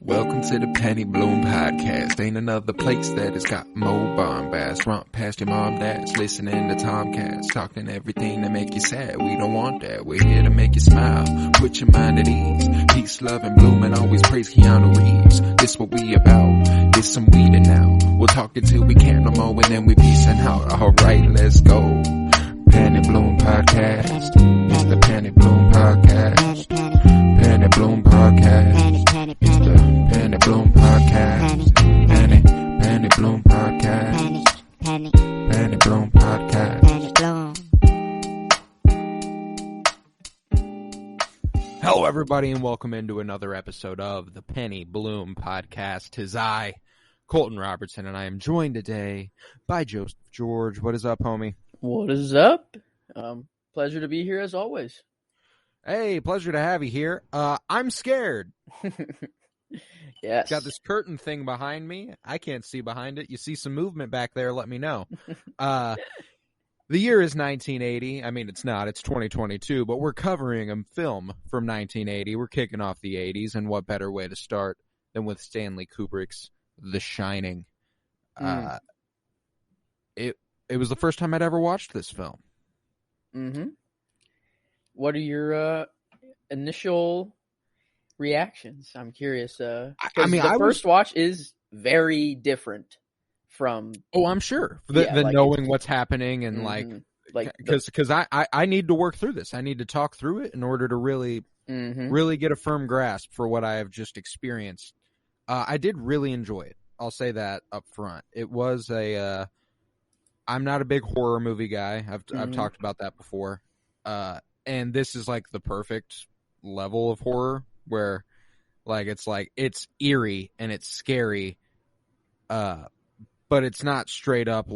Welcome to the Penny Bloom Podcast. Ain't another place that has got more bombast. Romp past your mom, dad's listening to Tomcats. Talking everything that make you sad. We don't want that. We're here to make you smile. Put your mind at ease. Peace, love, and bloom, and always praise Keanu Reeves. This what we about. This some weeding now. We'll talk until we can't no more, and then we peacing out. Alright, let's go. Penny Bloom Podcast. It's the Penny Bloom Podcast. Penny Bloom Podcast. It's the Penny Bloom Podcast. Penny Bloom Podcast. Penny Bloom Podcast. Hello, everybody, and welcome into another episode of the Penny Bloom Podcast. 'Tis I, Colton Robertson, and I am joined today by Joseph George. What is up, homie? What is up? Pleasure to be here as always. Hey, pleasure to have you here. I'm scared. Yes. Got this curtain thing behind me. I can't see behind it. You see some movement back there, let me know. The year is 1980. I mean, it's not. It's 2022, but we're covering a film from 1980. We're kicking off the 80s, and what better way to start than with Stanley Kubrick's The Shining. It was the first time I'd ever watched this film. Mm-hmm. What are your initial reactions? I'm curious. The first watch is very different from. Oh, I'm sure. Knowing what's happening and because I need to work through this. I need to talk through it in order to really get a firm grasp for what I have just experienced. I did really enjoy it. I'll say that up front. It was I'm not a big horror movie guy. I've talked about that before. And this is like the perfect level of horror where it's eerie and it's scary. But it's not straight up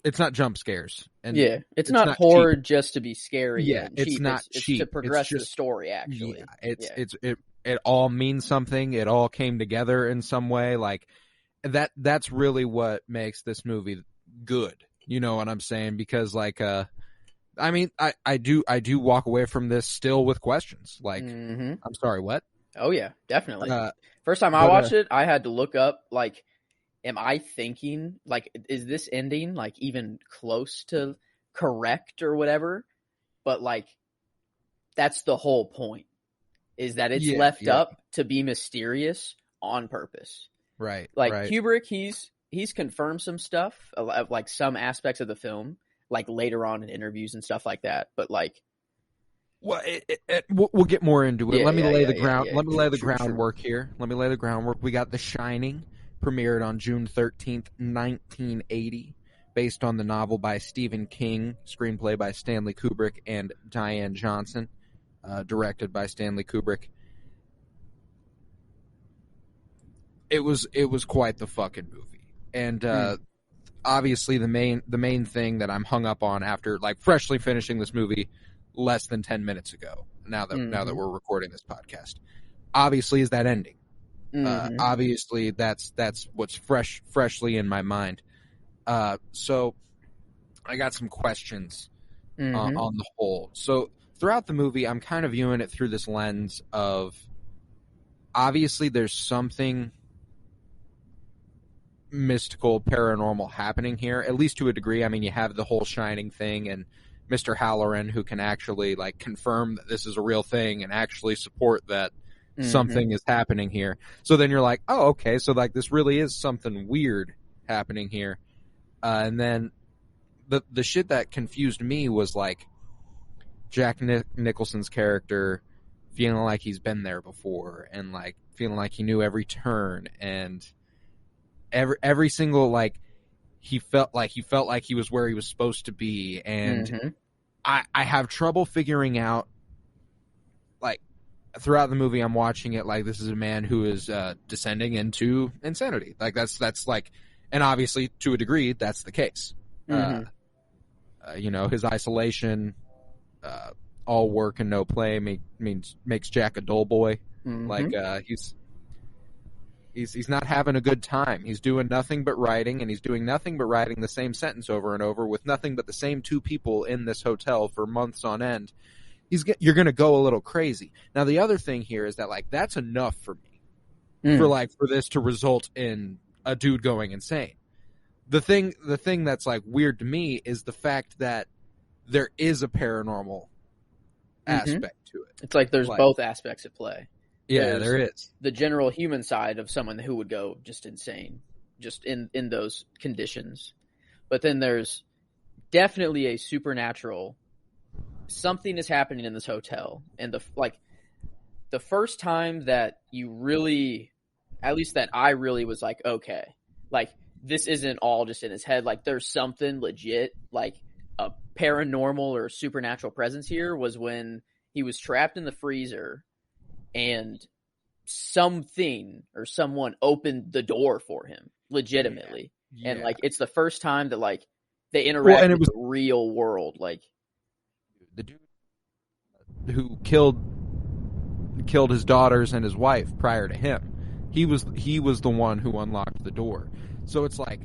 it's not jump scares. And it's not horror cheap. Just to be scary. Yeah, it's cheap. Not it's cheap. to progress the story, actually. Yeah, it all means something. It all came together in some way. That's really what makes this movie good. You know what I'm saying? Because I do walk away from this still with questions. I'm sorry, what? Oh yeah, definitely. First time I watched it, I had to look up am I thinking is this ending even close to correct or whatever? But that's the whole point, is that it's left up to be mysterious on purpose. Right. Kubrick, he's confirmed some stuff of some aspects of the film, later on in interviews and stuff like that. But well, we'll get more into it. Let me lay the groundwork here. Let me lay the groundwork. We got The Shining, premiered on June 13th, 1980, based on the novel by Stephen King, screenplay by Stanley Kubrick and Diane Johnson, directed by Stanley Kubrick. It was quite the fucking movie. And obviously the main thing that I'm hung up on after freshly finishing this movie less than 10 minutes ago, now that we're recording this podcast, obviously is that ending. Obviously that's what's freshly in my mind. So I got some questions on the whole. So throughout the movie, I'm kind of viewing it through this lens of, obviously there's something mystical, paranormal happening here, at least to a degree. I mean, you have the whole Shining thing and Mr. Halloran, who can actually confirm that this is a real thing and actually support that something is happening here. So then you're like, oh, okay, so this really is something weird happening here. And then the shit that confused me was Jack Nicholson's character feeling like he's been there before and feeling like he knew every turn, and every single he felt like he was where he was supposed to be, and I have trouble figuring out throughout the movie I'm watching it this is a man who is descending into insanity. That's and obviously to a degree that's the case. His isolation, all work and no play makes Jack a dull boy. He's not having a good time. He's doing nothing but writing, and he's doing nothing but writing the same sentence over and over with nothing but the same two people in this hotel for months on end. You're going to go a little crazy. Now, the other thing here is that, that's enough for me. for this to result in a dude going insane. The thing that's like weird to me is the fact that there is a paranormal aspect to it. It's like there's both aspects at play. Yeah, there is. The general human side of someone who would go just insane, just in those conditions. But then there's definitely a supernatural. Something is happening in this hotel, and the first time that you really, at least that I really was like, okay, like this isn't all just in his head. Like there's something legit, like a paranormal or supernatural presence here, was when he was trapped in the freezer and something or someone opened the door for him legitimately. Yeah. And like it's the first time that like they interact with the real world. Like the dude who killed his daughters and his wife prior to him, he was the one who unlocked the door. So it's like,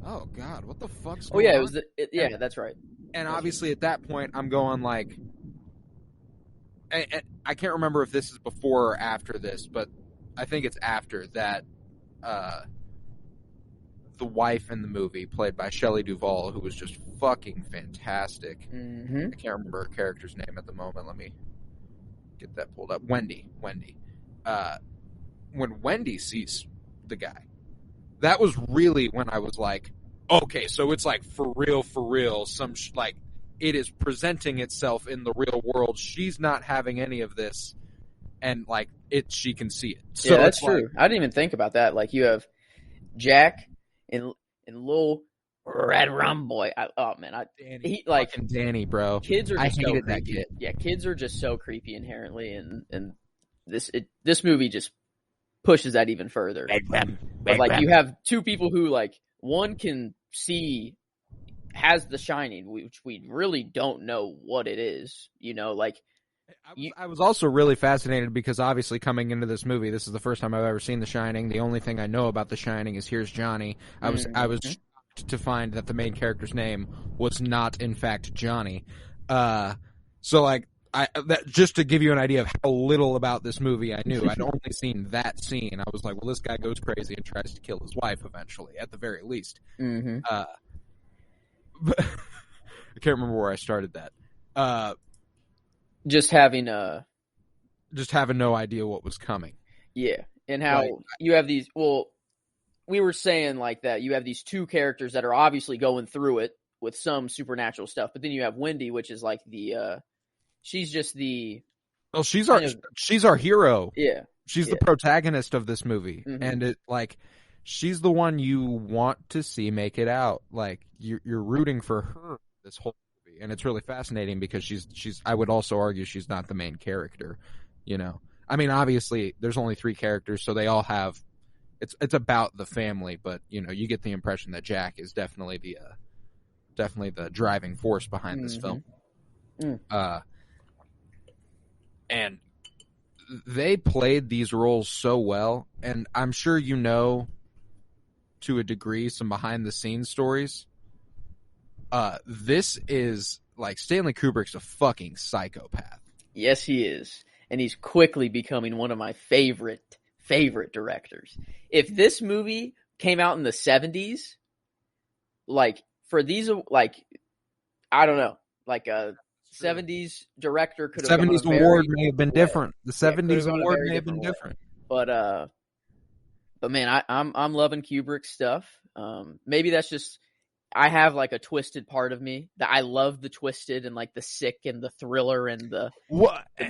oh god, what the fuck's going on? That's right. And obviously at that point I'm going like, I can't remember if this is before or after this, but I think it's after that. The wife in the movie, played by Shelley Duvall, who was just fucking fantastic. Mm-hmm. I can't remember her character's name at the moment. Let me get that pulled up. Wendy. When Wendy sees the guy, that was really when I was like, okay, so it's like for real. Some like it is presenting itself in the real world. She's not having any of this, and like she can see it. So yeah, that's true. I didn't even think about that. Like you have Jack and little Red Rum Boy. Danny, bro. Kids are. I just hated so that kid. Yeah, kids are just so creepy inherently, and this movie just pushes that even further. But like you have two people who like one can see, has The Shining, which we really don't know what it is. You know, like. I was also really fascinated because obviously coming into this movie, this is the first time I've ever seen The Shining. The only thing I know about The Shining is Here's Johnny. I was shocked to find that the main character's name was not in fact Johnny. So like just to give you an idea of how little about this movie I knew, I'd only seen that scene. I was like, well, this guy goes crazy and tries to kill his wife eventually, at the very least. Mm-hmm. But I can't remember where I started that. Just having no idea what was coming. Yeah, and how you have these. Well, we were saying like that. You have these two characters that are obviously going through it with some supernatural stuff, but then you have Wendy, which is like the. She's just the. Well, she's our hero. Yeah, she's the protagonist of this movie, mm-hmm. and it like she's the one you want to see make it out. Like you're rooting for her this whole. And it's really fascinating because she's I would also argue she's not the main character, you know. I mean, obviously there's only 3 characters, so they all have it's about the family, but you know, you get the impression that Jack is definitely the driving force behind this film. And they played these roles so well, and I'm sure you know to a degree some behind the scenes stories. This is like Stanley Kubrick's a fucking psychopath. Yes, he is. And he's quickly becoming one of my favorite directors. If this movie came out in the 70s, like for these, like, I don't know, like a 70s director could have 70s award may have been different. The 70s award may have been different. But man, I'm loving Kubrick's stuff. Maybe that's just, I have like a twisted part of me that I love the twisted and like the sick and the thriller and the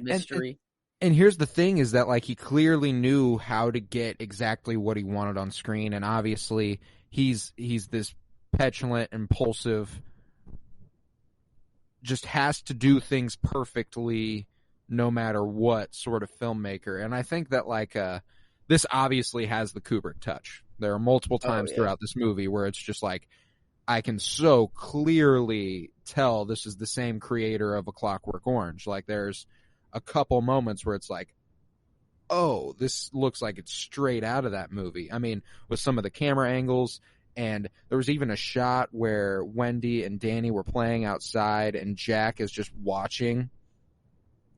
mystery. And here's the thing is that like he clearly knew how to get exactly what he wanted on screen, and obviously he's this petulant, impulsive, just has to do things perfectly no matter what sort of filmmaker. And I think that like this obviously has the Kubrick touch. There are multiple times throughout this movie where it's just like I can so clearly tell this is the same creator of A Clockwork Orange. Like there's a couple moments where it's like, oh, this looks like it's straight out of that movie. I mean, with some of the camera angles, and there was even a shot where Wendy and Danny were playing outside and Jack is just watching.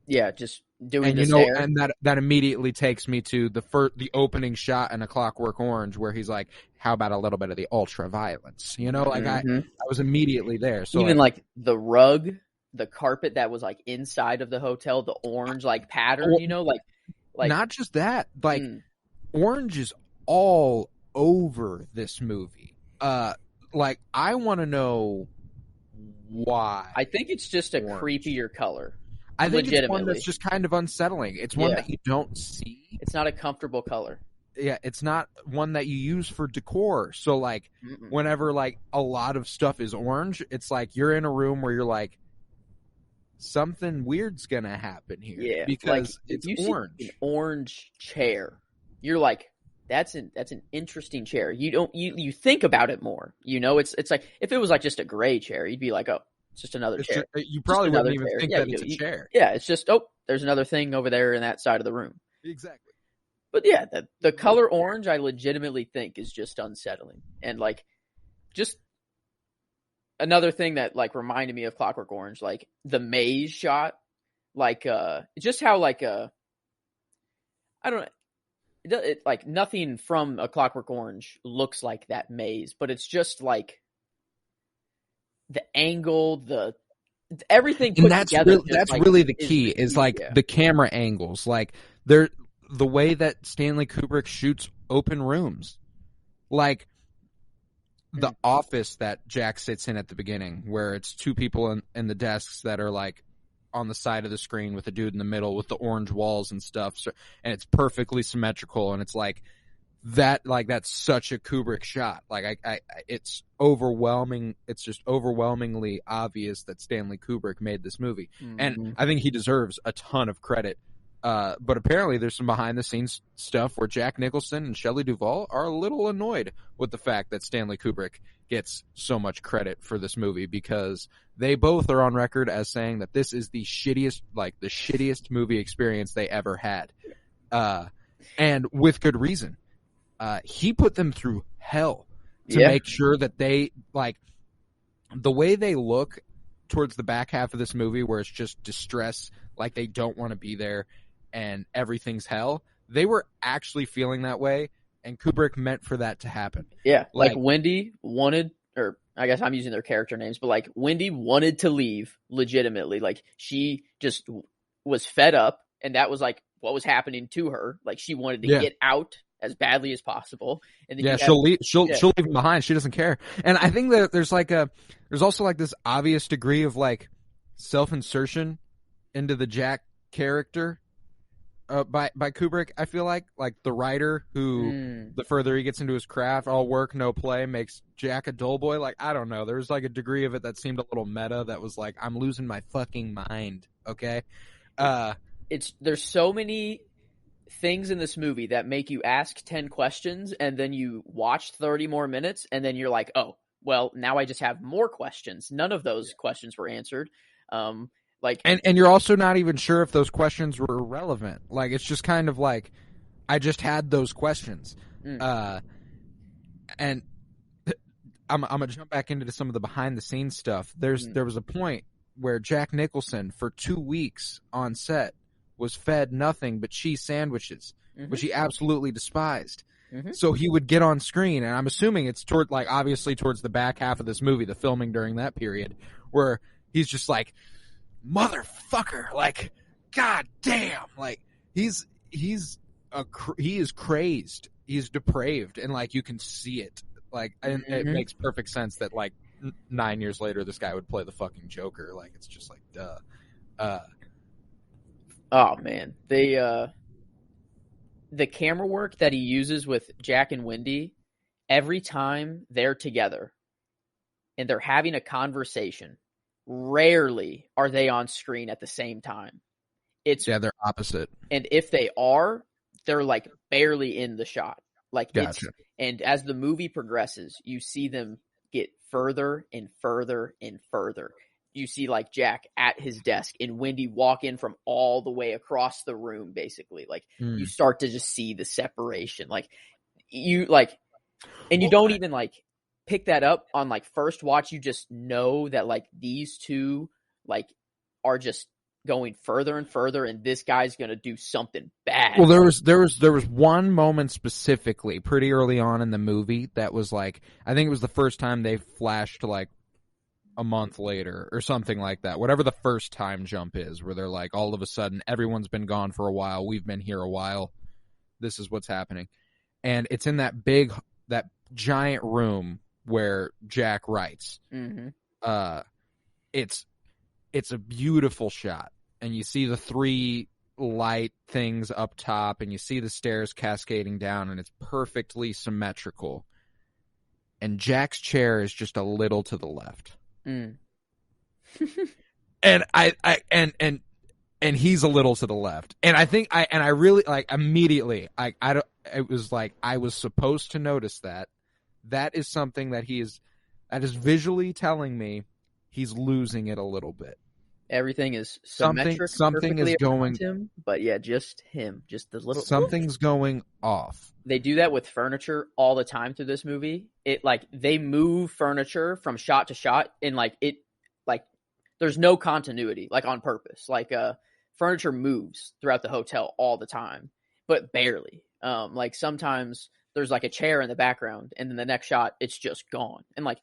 Yeah, just doing And the stare. and that immediately takes me to the opening shot in A Clockwork Orange, where he's like, "How about a little bit of the ultra violence?" I was immediately there. So even like the rug, the carpet that was like inside of the hotel, the orange like pattern, like not just that, like orange is all over this movie. Like I want to know why. I think it's just a creepier color. I think it's one that's just kind of unsettling. It's one that you don't see. It's not a comfortable color. Yeah, it's not one that you use for decor. So, like, whenever, like, a lot of stuff is orange, it's like you're in a room where you're like, something weird's going to happen here. Yeah, because like, it's orange. See an orange chair. You're like, that's an interesting chair. You think about it more. It's like, if it was like just a gray chair, you'd be like, oh, it's just another chair. You probably wouldn't even think that it's a chair. Yeah, it's just, oh, there's another thing over there in that side of the room. Exactly. But yeah, the color orange, I legitimately think is just unsettling. And like, just another thing that like reminded me of Clockwork Orange, like the maze shot, like just how like I don't know, like nothing from A Clockwork Orange looks like that maze, but it's just like the angle, everything put together. That's really the key is like the camera angles. Like the way that Stanley Kubrick shoots open rooms. Like the office that Jack sits in at the beginning, where it's two people in the desks that are like on the side of the screen with a dude in the middle with the orange walls and stuff. So, and it's perfectly symmetrical. And it's like, that's such a Kubrick shot. Like it's overwhelming. It's just overwhelmingly obvious that Stanley Kubrick made this movie, and I think he deserves a ton of credit. But apparently, there's some behind the scenes stuff where Jack Nicholson and Shelley Duvall are a little annoyed with the fact that Stanley Kubrick gets so much credit for this movie, because they both are on record as saying that this is the shittiest movie experience they ever had, and with good reason. He put them through hell to make sure that they, like, the way they look towards the back half of this movie, where it's just distress, like they don't want to be there and everything's hell. They were actually feeling that way, and Kubrick meant for that to happen. Yeah, like Wendy wanted, or I guess I'm using their character names, but like Wendy wanted to leave legitimately. Like she just was fed up, and that was like what was happening to her. Like she wanted to get out as badly as possible, and then she'll leave him behind. She doesn't care. And I think that there's also like this obvious degree of like self-insertion into the Jack character by Kubrick. I feel like the writer who the further he gets into his craft, all work no play, makes Jack a dull boy. Like, I don't know, there's like a degree of it that seemed a little meta, that was like, I'm losing my fucking mind. Okay. There's so many things in this movie that make you ask 10 questions, and then you watch 30 more minutes, and then you're like, oh, well, now I just have more questions. None of those questions were answered. And you're also not even sure if those questions were relevant. Like, it's just kind of like, I just had those questions. And I'm gonna jump back into some of the behind the scenes stuff. There was a point where Jack Nicholson for 2 weeks on set was fed nothing but cheese sandwiches, which he absolutely despised. So he would get on screen, and I'm assuming it's obviously towards the back half of this movie, the filming during that period, where he's just like, motherfucker, like, god damn, like he is crazed, he's depraved, and like you can see it, like, and it makes perfect sense that like 9 years later this guy would play the fucking Joker. Like, it's just like, duh. Oh man, the camera work that he uses with Jack and Wendy, every time they're together and they're having a conversation, rarely are they on screen at the same time. They're opposite. And if they are, they're like barely in the shot. Like, gotcha. And as the movie progresses, you see them get further and further and further. You see like Jack at his desk and Wendy walk in from all the way across the room, basically. Like you start to just see the separation. Like you like, and you don't even like pick that up on like first watch. You just know that like these two like are just going further and further, and this guy's gonna do something bad. Well, there was one moment specifically pretty early on in the movie that was like, I think it was the first time they flashed to like a month later or something like that. Whatever the first time jump is, where they're like, all of a sudden, everyone's been gone for a while. We've been here a while. This is what's happening. And it's in that giant room where Jack writes. Mm-hmm. It's a beautiful shot. And you see the 3 light things up top, and you see the stairs cascading down, and it's perfectly symmetrical. And Jack's chair is just a little to the left. Mm. And and he's a little to the left. And I think I really like immediately it was like I was supposed to notice that. That is something that that is visually telling me he's losing it a little bit. Everything is symmetric. Something is going him, but yeah, just him, just the little. Something's going off. They do that with furniture all the time through this movie. It like they move furniture from shot to shot, and like there's no continuity, like on purpose. Like furniture moves throughout the hotel all the time, but barely. Like sometimes there's like a chair in the background, and then the next shot it's just gone, and like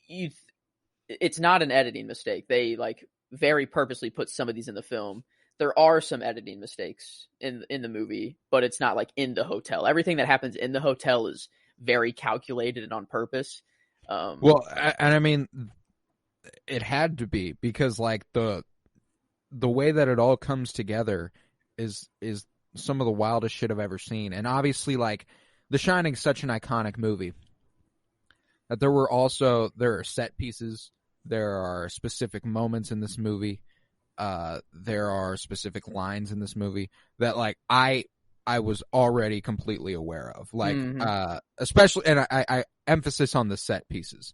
it's not an editing mistake. They like very purposely put some of these in the film. There are some editing mistakes in the movie, but it's not like in the hotel. Everything that happens in the hotel is very calculated and on purpose. Well, and I mean, it had to be, because like the way that it all comes together is some of the wildest shit I've ever seen. And obviously, like, The Shining's such an iconic movie that there are set pieces. There are specific moments in this movie. There are specific lines in this movie that like I was already completely aware of. Like, especially, and I emphasis on the set pieces.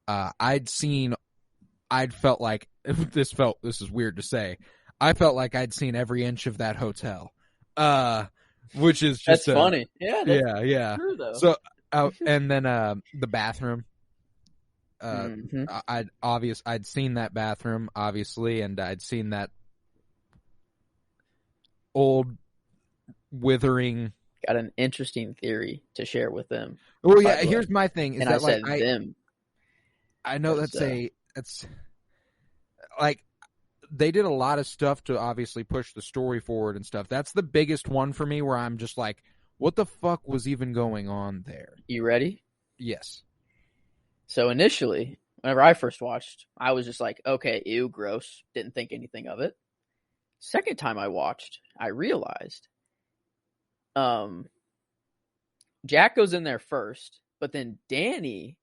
I'd felt like this is weird to say. I felt like I'd seen every inch of that hotel. Which is just that's funny. Yeah. Yeah. True, though. So, and then the bathroom. I'd seen that bathroom, obviously, and I'd seen that old withering. Got an interesting theory to share with them. Well, yeah. Here's my thing: is and that I said them. I know it's like they did a lot of stuff to obviously push the story forward and stuff. That's the biggest one for me, where I'm just like, what the fuck was even going on there? You ready? Yes. So initially, whenever I first watched, I was just like, okay, ew, gross. Didn't think anything of it. Second time I watched, I realized Jack goes in there first, but then Danny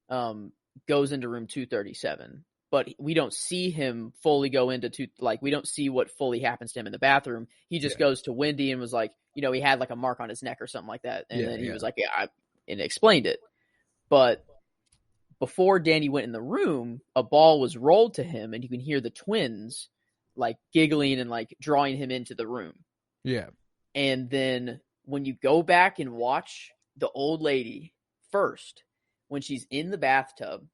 goes into room 237. But we don't see him fully go into we don't see what fully happens to him in the bathroom. He just goes to Wendy and was like, he had like a mark on his neck or something like that. And then he was like, and explained it. But before Danny went in the room, a ball was rolled to him, and you can hear the twins like giggling and like drawing him into the room. Yeah. And then when you go back and watch the old lady first, when she's in the bathtub,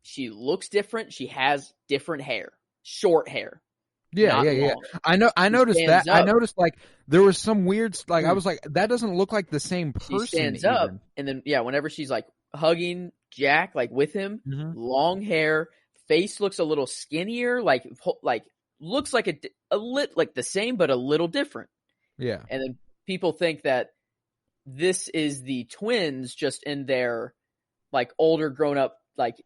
she looks different. She has different hair, short hair. Yeah. I noticed that. I noticed like there was some weird, like I was like, that doesn't look like the same person. She stands up, and then whenever she's like hugging Jack, like with him, long hair, face looks a little skinnier, like looks like like the same but a little different. Yeah. And then people think that this is the twins just in their like older grown up like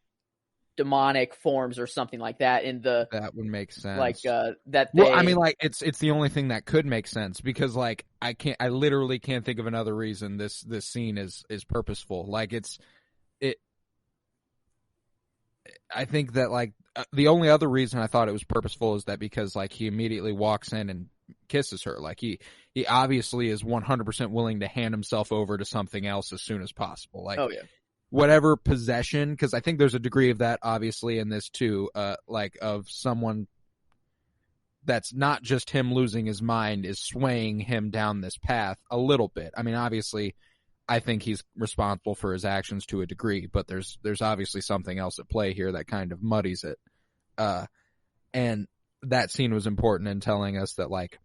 demonic forms or something like that. That would make sense. Like that. Well, I mean, like it's the only thing that could make sense, because like I literally can't think of another reason this scene is purposeful. Like I think that like the only other reason I thought it was purposeful is that because like he immediately walks in and kisses her. Like he obviously is 100% willing to hand himself over to something else as soon as possible. Like, oh yeah. Whatever possession, because I think there's a degree of that obviously in this too, like of someone that's not just him losing his mind is swaying him down this path a little bit. I mean, obviously, I think he's responsible for his actions to a degree, but there's obviously something else at play here that kind of muddies it. And that scene was important in telling us that, like,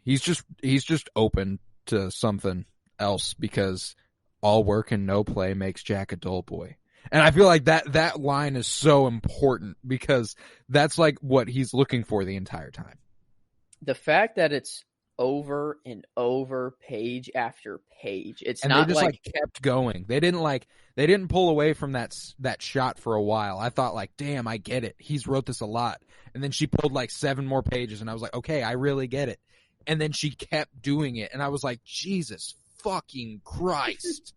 he's just open to something else because all work and no play makes Jack a dull boy. And I feel like that line is so important because that's like what he's looking for the entire time. The fact that it's over and over, page after page. It's and not they just like kept going. They didn't pull away from that shot for a while. I thought, like, damn, I get it. He's wrote this a lot. And then she pulled like 7 more pages and I was like, okay, I really get it. And then she kept doing it and I was like, Jesus fucking Christ.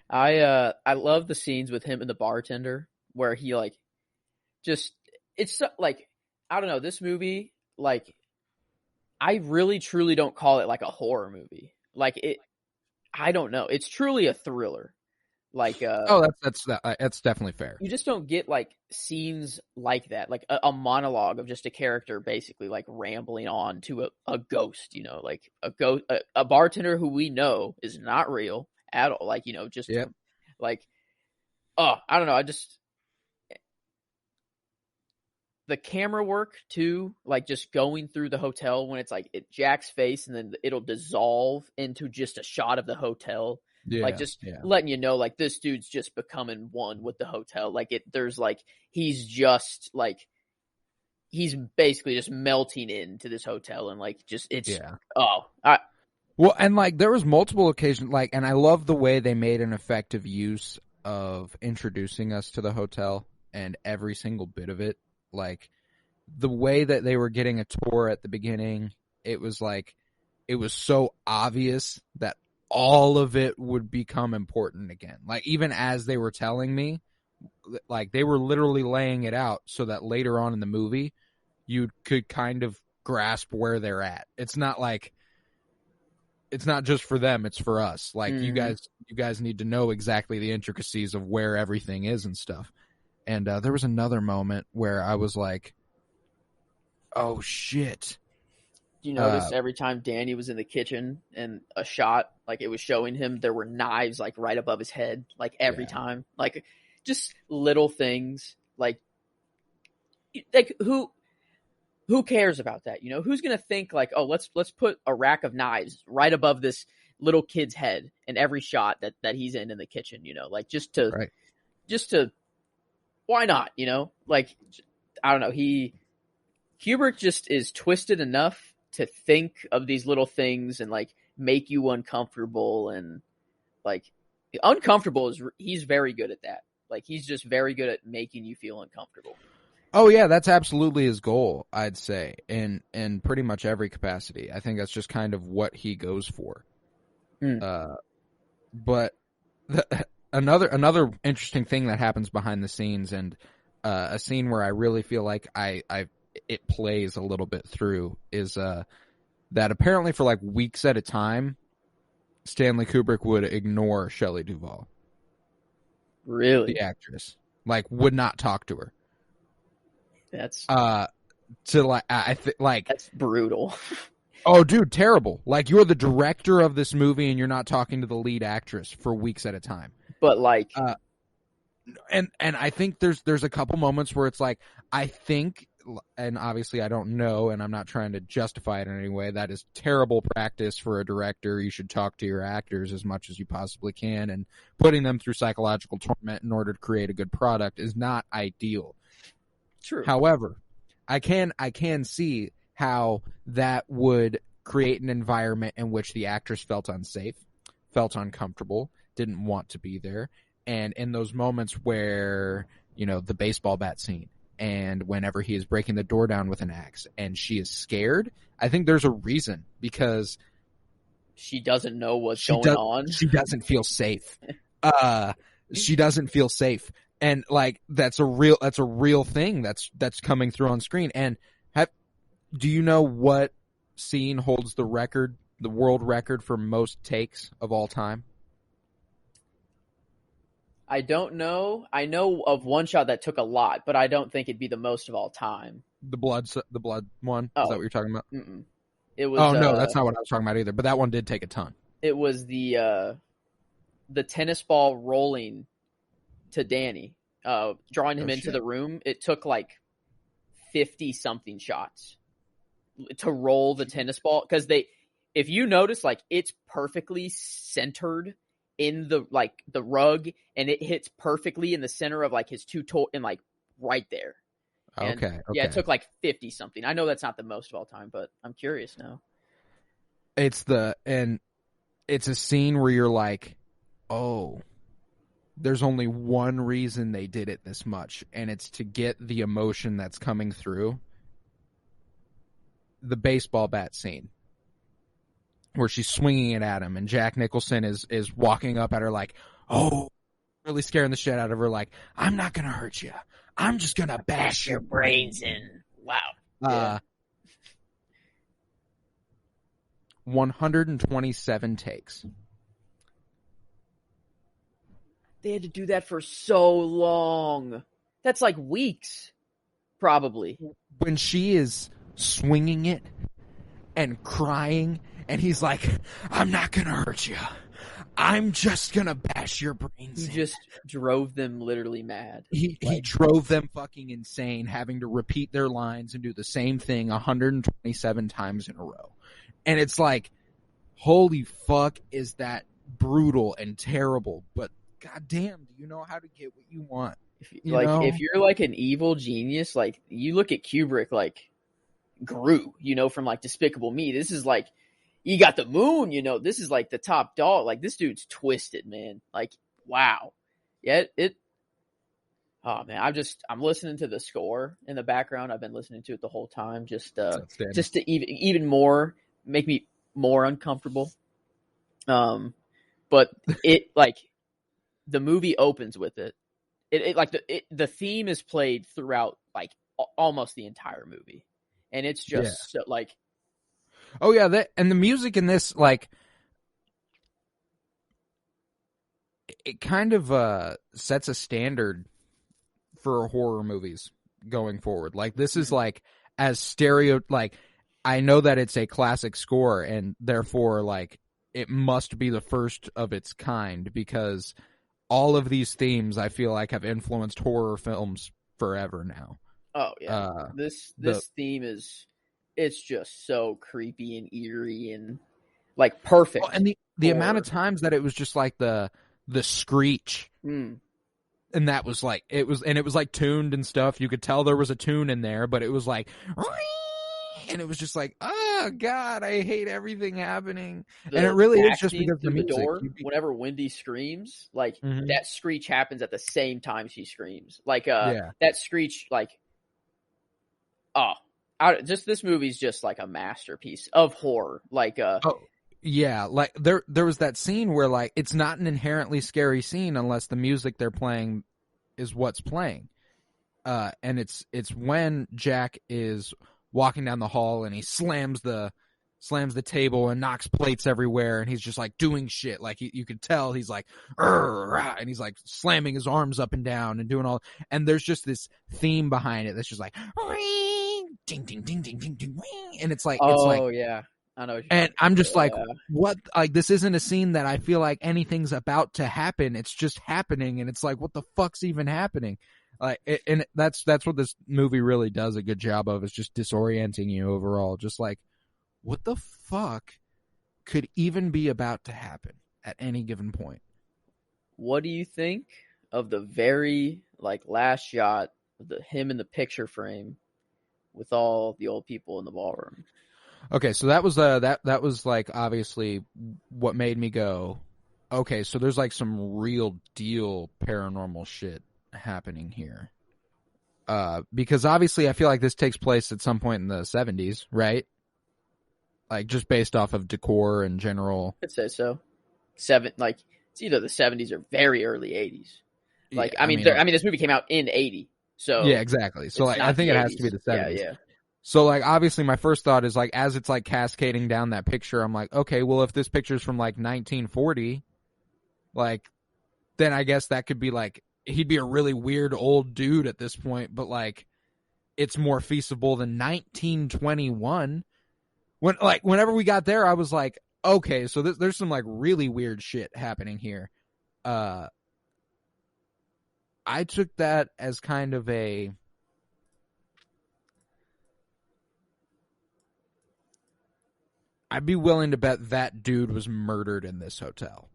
I love the scenes with him and the bartender where he like just it's like I don't know, this movie, like, I really truly don't call it like a horror movie. Like, I don't know. It's truly a thriller. Like that's definitely fair. You just don't get like scenes like that, like a monologue of just a character basically like rambling on to a ghost, you know, like a bartender who we know is not real at all. Like, you know, just like, I don't know. The camera work too, like just going through the hotel when it's like Jack's face and then it'll dissolve into just a shot of the hotel. Letting you know, like, this dude's just becoming one with the hotel. Like, there's like, he's basically just melting into this hotel and like, just, well, and like, there was multiple occasions, like, and I love the way they made an effective use of introducing us to the hotel and every single bit of it. Like, the way that they were getting a tour at the beginning, it was like, it was so obvious that all of it would become important again. Like, even as they were telling me, like, they were literally laying it out so that later on in the movie, you could kind of grasp where they're at. It's not like, it's not just for them, it's for us. Like, you guys need to know exactly the intricacies of where everything is and stuff. And there was another moment where I was like, oh, shit. You notice every time Danny was in the kitchen and a shot, like, it was showing him there were knives, like, right above his head, like, every time. Like, just little things. Like who cares about that? You know, who's going to think, like, oh, let's put a rack of knives right above this little kid's head in every shot that he's in the kitchen, you know? Like, just to why not, you know? Like, I don't know. Kubrick just is twisted enough to think of these little things and like make you uncomfortable, and like uncomfortable he's very good at that. Like, he's just very good at making you feel uncomfortable. Oh yeah, that's absolutely his goal, I'd say, in pretty much every capacity. I think that's just kind of what he goes for. But another interesting thing that happens behind the scenes, and a scene where I really feel like it plays a little bit through, is that apparently for like weeks at a time, Stanley Kubrick would ignore Shelley Duvall. Really? The actress. Like, would not talk to her. That's that's brutal. Oh, dude, terrible. Like, you're the director of this movie and you're not talking to the lead actress for weeks at a time. But like and I think there's a couple moments where it's like, I think, and obviously I don't know, and I'm not trying to justify it in any way, that is terrible practice for a director. You should talk to your actors as much as you possibly can, and putting them through psychological torment in order to create a good product is not ideal. True. However, I can see how that would create an environment in which the actress felt unsafe, felt uncomfortable, didn't want to be there. And in those moments where, you know, the baseball bat scene, and whenever he is breaking the door down with an axe and she is scared, I think there's a reason, because she doesn't know what's going on. She doesn't feel safe. She doesn't feel safe. And like, that's a real thing that's coming through on screen. And do you know what scene holds the world record for most takes of all time? I don't know. I know of one shot that took a lot, but I don't think it'd be the most of all time. The blood one? Oh. Is that what you're talking about? Mm-mm. It was. Oh no, that's not what I was talking about either. But that one did take a ton. It was the tennis ball rolling to Danny, drawing him into the room. It took like 50 something shots to roll the tennis ball, because if you notice, like, it's perfectly centered in the rug, and it hits perfectly in the center of like his two toe and like right there. And, Okay. yeah, it took like 50 something. I know that's not the most of all time, but I'm curious now. It's a scene where you're like, oh, there's only one reason they did it this much, and it's to get the emotion that's coming through. The baseball bat scene where she's swinging it at him, and Jack Nicholson is walking up at her like, oh, really scaring the shit out of her, like, I'm not gonna hurt you. I'm just gonna bash your brains in. Wow. 127 takes. They had to do that for so long. That's like weeks, probably. When she is swinging it and crying, and he's like, I'm not gonna hurt you. I'm just gonna bash your brains in. He just drove them literally mad. He drove them fucking insane, having to repeat their lines and do the same thing 127 times in a row. And it's like, holy fuck, is that brutal and terrible, but goddamn, do you know how to get what you want? If you're like an evil genius, like, you look at Kubrick, like Gru, from like Despicable Me. This is like, you got the moon, this is like the top dog. Like, this dude's twisted, man. Like, wow. Yeah, oh man, I'm listening to the score in the background. I've been listening to it the whole time, just to even more make me more uncomfortable. But it, like, the movie opens with it. The theme is played throughout like almost the entire movie, and it's just so, like, oh yeah, and the music in this, like, it kind of sets a standard for horror movies going forward. Like, this is like like, I know that it's a classic score, and therefore, like, it must be the first of its kind, because all of these themes, I feel like, have influenced horror films forever now. Oh yeah, this theme it's just so creepy and eerie and like perfect. Well, and the amount of times that it was just like the screech, and that was like, it was like tuned and stuff. You could tell there was a tune in there, but it was like, and it was just like, oh god, I hate everything happening. And it really is just because the music. Door, whenever Wendy screams, like, that screech happens at the same time she screams. Like, that screech, like, this movie's just like a masterpiece of horror. Like, like there was that scene where, like, it's not an inherently scary scene unless the music they're playing is what's playing. And it's when Jack is walking down the hall and he slams the table and knocks plates everywhere, and he's just like doing shit. Like, you could tell he's like, and he's like slamming his arms up and down and doing all, and there's just this theme behind it that's just like, ding ding ding ding ding ding, and it's like, yeah, I know. And I'm just like, what? Like, this isn't a scene that I feel like anything's about to happen. It's just happening, and it's like, what the fuck's even happening? And that's what this movie really does a good job of, is just disorienting you overall. Just like, what the fuck could even be about to happen at any given point? What do you think of the very, like, last shot of him in the picture frame with all the old people in the ballroom? Okay, so that was that was like obviously what made me go, okay, so there's like some real deal paranormal shit happening here. Because obviously I feel like this takes place at some point in the 70s, right? Like, just based off of decor and general. I'd say so. Like, it's either the 70s or very early 80s. Like, yeah, I mean, this movie came out in 80, so yeah, exactly. So like, I think it has to be the 70s. Yeah. So like, obviously, my first thought is like, as it's like cascading down that picture, I'm like, okay, well, if this picture's from like 1940, like, then I guess that could be like, he'd be a really weird old dude at this point, but like, it's more feasible than 1921. Whenever we got there, I was like, okay, so there's some like really weird shit happening here. I took that as kind of a, I'd be willing to bet that dude was murdered in this hotel.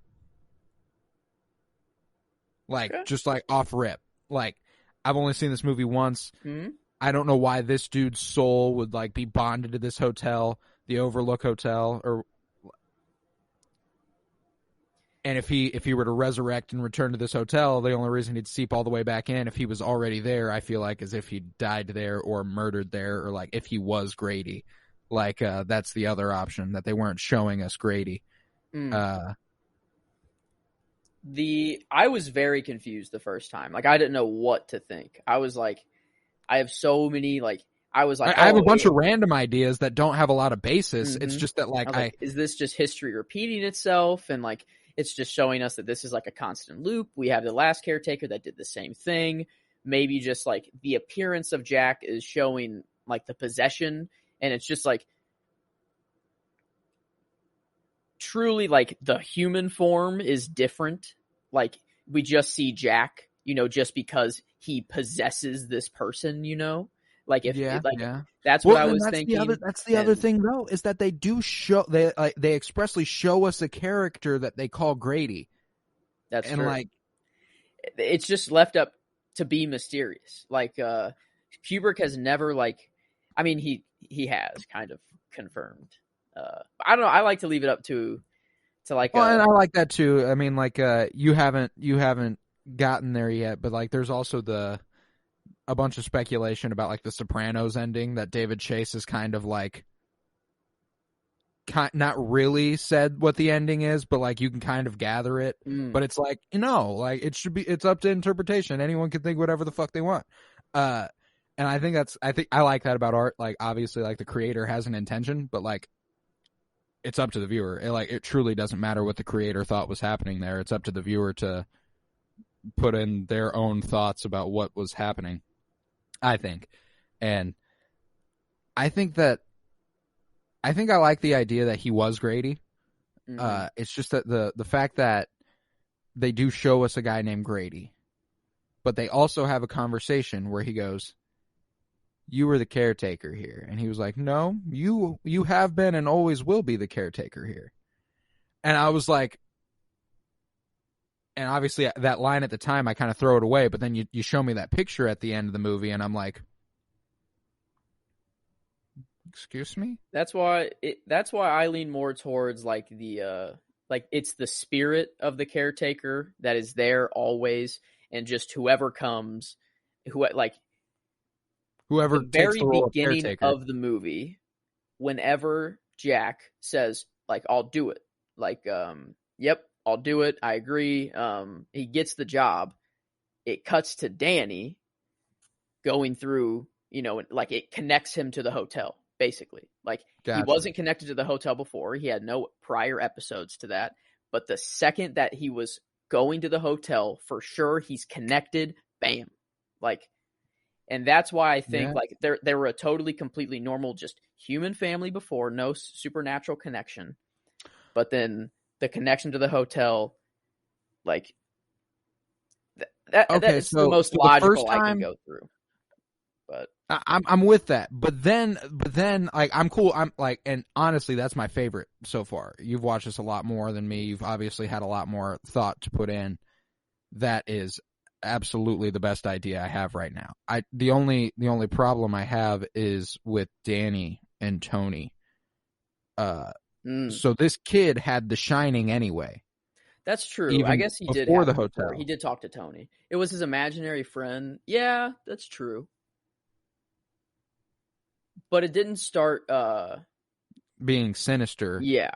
Like, just like off rip. Like, I've only seen this movie once. Mm-hmm. I don't know why this dude's soul would like be bonded to this hotel, the Overlook Hotel, and if he were to resurrect and return to this hotel, the only reason he'd seep all the way back in if he was already there, I feel like, is if he died there or murdered there, or like if he was Grady. Like, that's the other option, that they weren't showing us Grady. I was very confused the first time. Like, I didn't know what to think. I was like, I have so many, like, I was like, I have a bunch of random ideas that don't have a lot of basis. Mm-hmm. It's just that, like, is this just history repeating itself? And like, it's just showing us that this is like a constant loop. We have the last caretaker that did the same thing. Maybe just like the appearance of Jack is showing like the possession, and it's just like truly like the human form is different. Like, we just see Jack, just because he possesses this person, Like, if that's what I was thinking. That's the other thing, though, is that they do show they expressly show us a character that they call Grady. That's and true. Like, it's just left up to be mysterious. Like, Kubrick has never I mean, he has kind of confirmed. I don't know. I like to leave it up to like. Well, and I like that too. I mean, like, you haven't gotten there yet, but like, there's also a bunch of speculation about like the Sopranos ending that David Chase is kind of like not really said what the ending is, but like you can kind of gather it. But it's like, like it's up to interpretation. Anyone can think whatever the fuck they want. And I think I like that about art. Like, obviously, like, the creator has an intention, but like it's up to the viewer. It truly doesn't matter what the creator thought was happening there. It's up to the viewer to put in their own thoughts about what was happening, I think. And I think I like the idea that he was Grady. Mm-hmm. It's just that the fact that they do show us a guy named Grady, but they also have a conversation where he goes, "You were the caretaker here." And he was like, "No, you have been and always will be the caretaker here." And I was like, and obviously that line at the time, I kind of throw it away, but then you show me that picture at the end of the movie, and I'm like, excuse me? That's why I lean more towards like the like it's the spirit of the caretaker that is there always, and just whoever comes, whoever the very beginning of the movie, whenever Jack says like, "I'll do it," like, yep, I'll do it, I agree, he gets the job. It cuts to Danny going through, like, it connects him to the hotel, basically. Like, gotcha. He wasn't connected to the hotel before. He had no prior episodes to that. But the second that he was going to the hotel, for sure, he's connected. Bam. Like, and that's why I think like they were a totally, completely normal, just human family before, no supernatural connection. But then the connection to the hotel, like, that's the most logical I can go through. But I'm with that. But then like, I'm cool. I'm like, and honestly, that's my favorite so far. You've watched this a lot more than me. You've obviously had a lot more thought to put in. That is absolutely the best idea I have right now. The only problem I have is with Danny and Tony. So this kid had The Shining anyway. That's true. I guess he did before the hotel. He did talk to Tony. It was his imaginary friend. Yeah, that's true. But it didn't start being sinister. Yeah,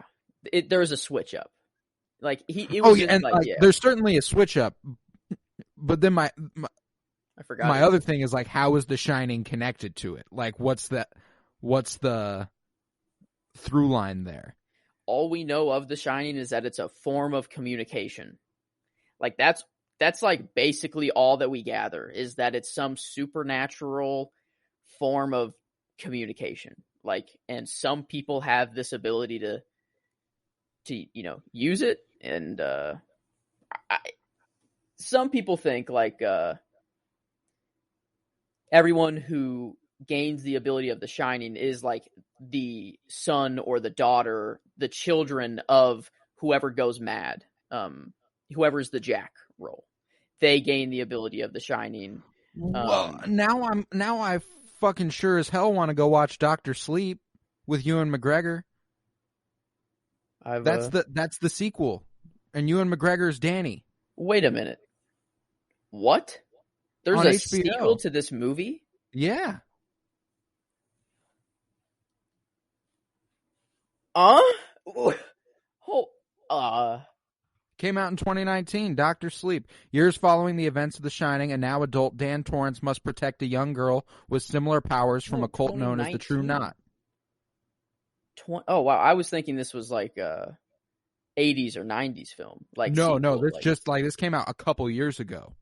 there was a switch up. Like there's certainly a switch up. But then I forgot. My other thing is like, how is The Shining connected to it? Like, what's the through line there? All we know of The Shining is that it's a form of communication. Like, that's like basically all that we gather, is that it's some supernatural form of communication. Like, and some people have this ability to use it, and some people think like everyone who gains the ability of the Shining is like the son or the daughter, the children of whoever goes mad, whoever's the Jack role. They gain the ability of the Shining. Well, now I fucking sure as hell want to go watch Dr. Sleep with Ewan McGregor. That's the sequel, and Ewan McGregor's Danny. Wait a minute. What? There's On a HBO. sequel to this movie? Yeah. Came out in 2019, Dr. Sleep. Years following the events of The Shining, a now adult Dan Torrance must protect a young girl with similar powers from a cult known as the True Knot. Oh, wow. I was thinking this was like a 80s or 90s film. Like No, sequel, this like... just like this came out a couple years ago.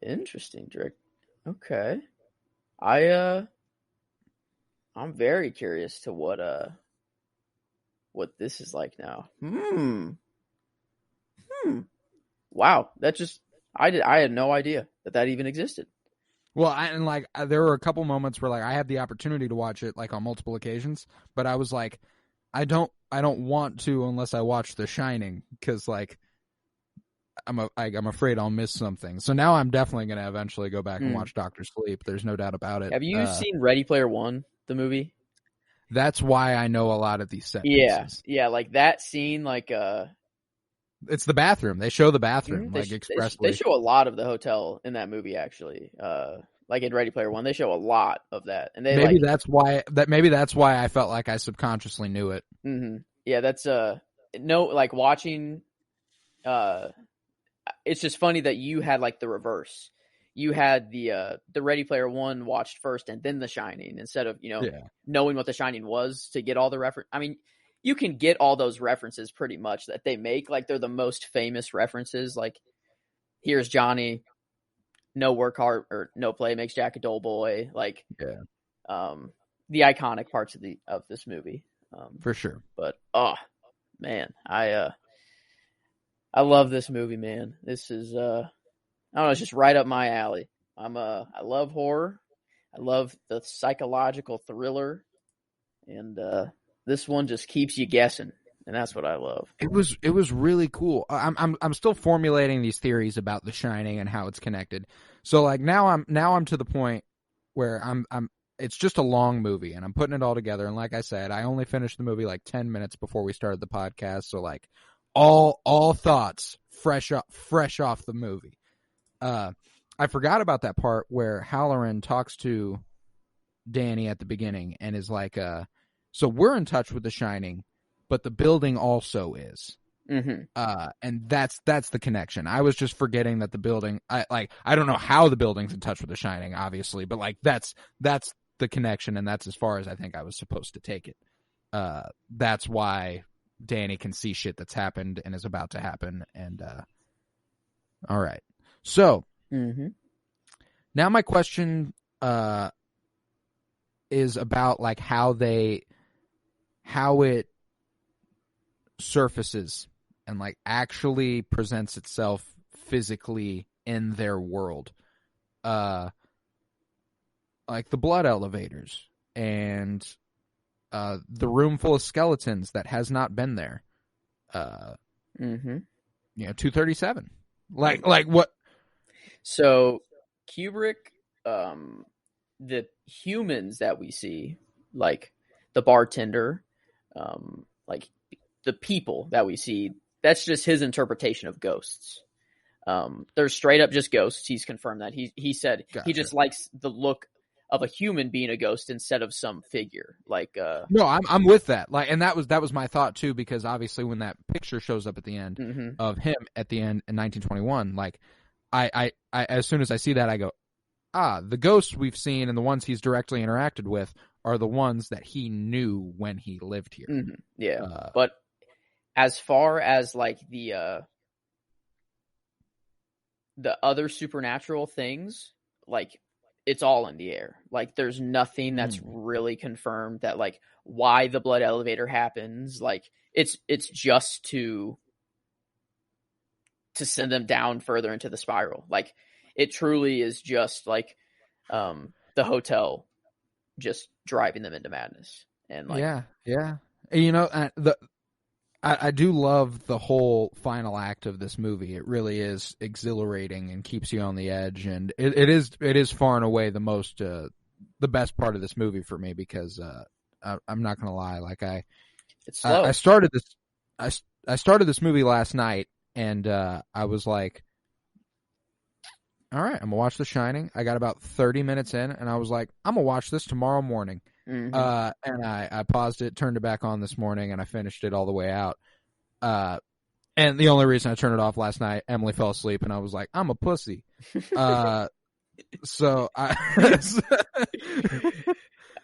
Interesting, Drake. Okay. I'm very curious to what this is like now. Wow, that just I had no idea that even existed. Well, there were a couple moments where like I had the opportunity to watch it like on multiple occasions, but I was like, I don't want to unless I watch The Shining because like I'm afraid I'll miss something. So now I'm definitely going to eventually go back and watch Dr. Sleep. There's no doubt about it. Have you seen Ready Player One, the movie? That's why I know a lot of these set pieces. Yeah, like that scene, like it's the bathroom. They show the bathroom expressly. They show a lot of the hotel in that movie, actually. Like in Ready Player One, they show a lot of that, and maybe that's why I felt like I subconsciously knew it. Mm-hmm. Yeah, that's like watching. It's just funny that you had like the reverse. You had the Ready Player One watched first and then The Shining instead of knowing what The Shining was to get all the reference. I mean, you can get all those references pretty much that they make. Like they're the most famous references. Like here's Johnny, no work hard or no play makes Jack a dull boy. Like the iconic parts of this movie for sure. But man, I love this movie, man. This is I don't know, it's just right up my alley. I love horror. I love the psychological thriller, and this one just keeps you guessing, and that's what I love. It was really cool. I'm still formulating these theories about The Shining and how it's connected. So like now I'm to the point where I'm it's just a long movie and I'm putting it all together. And like I said, I only finished the movie like 10 minutes before we started the podcast. So like all thoughts fresh off the movie. I forgot about that part where Halloran talks to Danny at the beginning and is like, so we're in touch with The Shining, but the building also is. Mm-hmm. And that's the connection. I was just forgetting that the building, I don't know how the building's in touch with The Shining, obviously, but like that's the connection, and that's as far as I think I was supposed to take it. That's why Danny can see shit that's happened and is about to happen. And all right. So now my question is about like how it surfaces and like actually presents itself physically in their world. Like the blood elevators and the room full of skeletons that has not been there. 237. Like what? So Kubrick, the humans that we see, like the bartender, like the people that we see, that's just his interpretation of ghosts. They're straight up just ghosts. He's confirmed that. He said Gotcha. He just likes the look of a human being a ghost instead of some figure. Like no, I'm with that. Like, and that was my thought too, because obviously when that picture shows up at the end of him at the end in 1921, like I as soon as I see that, I go, the ghosts we've seen and the ones he's directly interacted with are the ones that he knew when he lived here. Yeah, but as far as like the other supernatural things, like it's all in the air. Like there's nothing that's really confirmed that like why the blood elevator happens. Like it's just to send them down further into the spiral. Like it truly is just like the hotel just driving them into madness. And like, yeah. You know, I do love the whole final act of this movie. It really is exhilarating and keeps you on the edge, and it is far and away the best part of this movie for me, because I'm not gonna lie, like it's slow. I started this movie last night, and I was like, all right, I'm gonna watch The Shining. I got about 30 minutes in, and I was like, I'm gonna watch this tomorrow morning. Mm-hmm. And I paused it, turned it back on this morning, and I finished it all the way out. And the only reason I turned it off last night, Emily fell asleep, and I was like, I'm a pussy. So I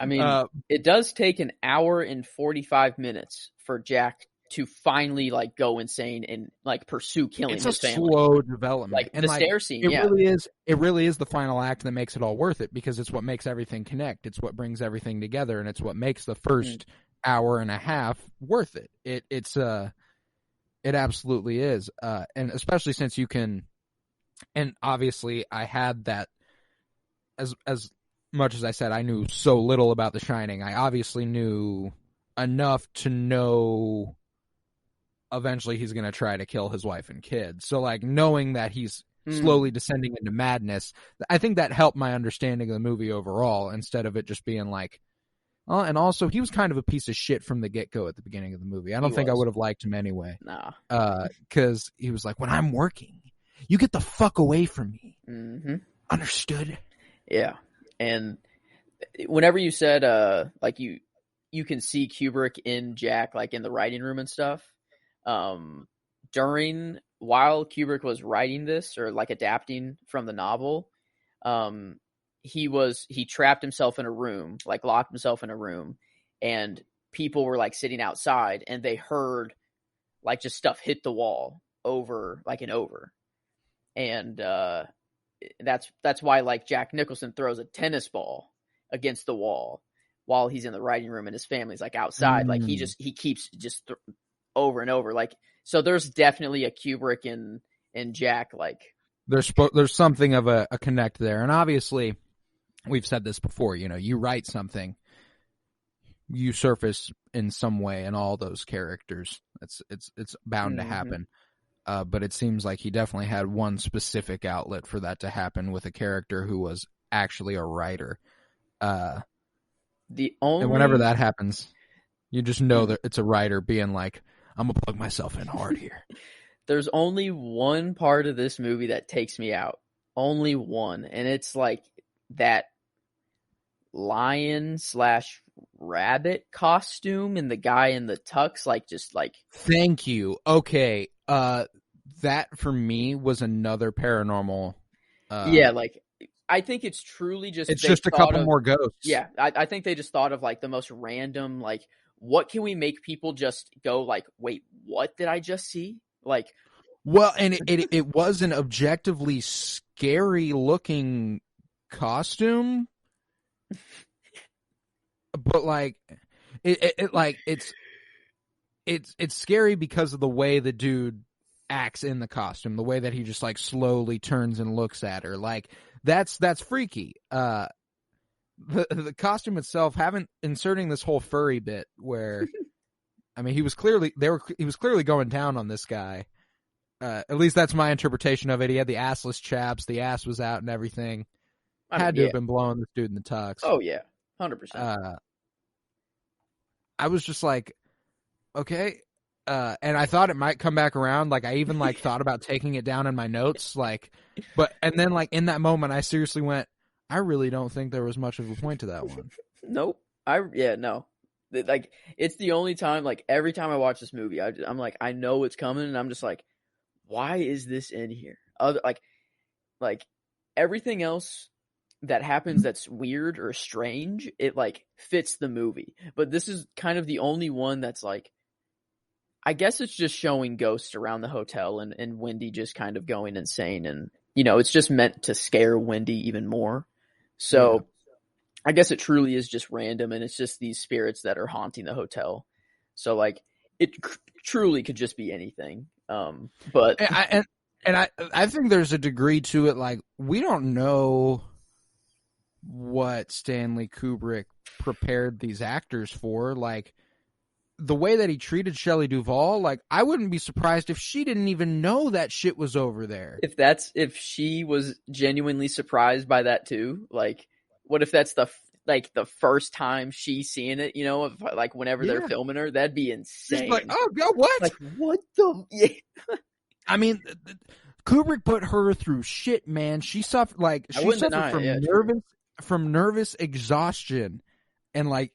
mean, it does take an hour and 45 minutes for Jack to finally like go insane and like pursue killing his family. It's a slow development. Like and the like, stair scene, it really is the final act that makes it all worth it, because it's what makes everything connect. It's what brings everything together, and it's what makes the first hour and a half worth it. It absolutely is. And especially since you can, and obviously I had that, as much as I said I knew so little about The Shining, I obviously knew enough to know eventually he's going to try to kill his wife and kids. So like knowing that he's slowly descending into madness, I think that helped my understanding of the movie overall, instead of it just being like, oh, and also he was kind of a piece of shit from the get-go at the beginning of the movie. I don't think I would have liked him anyway. Nah. 'Cause he was like, when I'm working, you get the fuck away from me. Mm-hmm. Understood? Yeah. And whenever you said, like you can see Kubrick in Jack, like in the writing room and stuff, while Kubrick was writing this, or like adapting from the novel, he trapped himself in a room, like locked himself in a room, and people were like sitting outside, and they heard like just stuff hit the wall over and over. And that's why like Jack Nicholson throws a tennis ball against the wall while he's in the writing room, and his family's like outside. Like he keeps just over and over. Like, so there's definitely a Kubrick in Jack. Like there's something of a connect there. And obviously we've said this before, you know, you write something, you surface in some way in all those characters. It's bound to happen. But it seems like he definitely had one specific outlet for that to happen with a character who was actually a writer. And whenever that happens, you just know that it's a writer being like, I'm gonna plug myself in hard here. There's only one part of this movie that takes me out. Only one. And it's like that lion/rabbit costume and the guy in the tux, like just like. Thank you. Okay. That for me was another paranormal. Yeah, like I think it's truly just. It's just a couple more ghosts. Yeah, I think they just thought of like the most random, like, what can we make people just go like, wait, what did I just see? Like, well, and it was an objectively scary looking costume, but like it's scary because of the way the dude acts in the costume, the way that he just like slowly turns and looks at her. Like that's freaky. The costume itself, inserting this whole furry bit where, I mean, he was clearly going down on this guy. At least that's my interpretation of it. He had the assless chaps, the ass was out and everything. Had to have been blowing this dude in the tux. Oh yeah, 100%. I was just like, okay. And I thought it might come back around. Like I even like thought about taking it down in my notes. Like, and then like in that moment, I seriously went, I really don't think there was much of a point to that one. Nope. No. Like it's the only time. Like every time I watch this movie, I'm like, I know it's coming, and I'm just like, why is this in here? Like everything else that happens that's weird or strange, it like fits the movie. But this is kind of the only one that's like, I guess it's just showing ghosts around the hotel and Wendy just kind of going insane, and you know, it's just meant to scare Wendy even more. So I guess it truly is just random, and it's just these spirits that are haunting the hotel. So like it truly could just be anything. But And I think there's a degree to it, like, we don't know what Stanley Kubrick prepared these actors for. Like, the way that he treated Shelley Duvall, like, I wouldn't be surprised if she didn't even know that shit was over there. If she was genuinely surprised by that too, like, what if that's the first time she's seeing it, like whenever they're filming her, that'd be insane. She's like, oh god, what? Like, what the? Yeah. I mean, Kubrick put her through shit, man. She suffered from nervous exhaustion, and like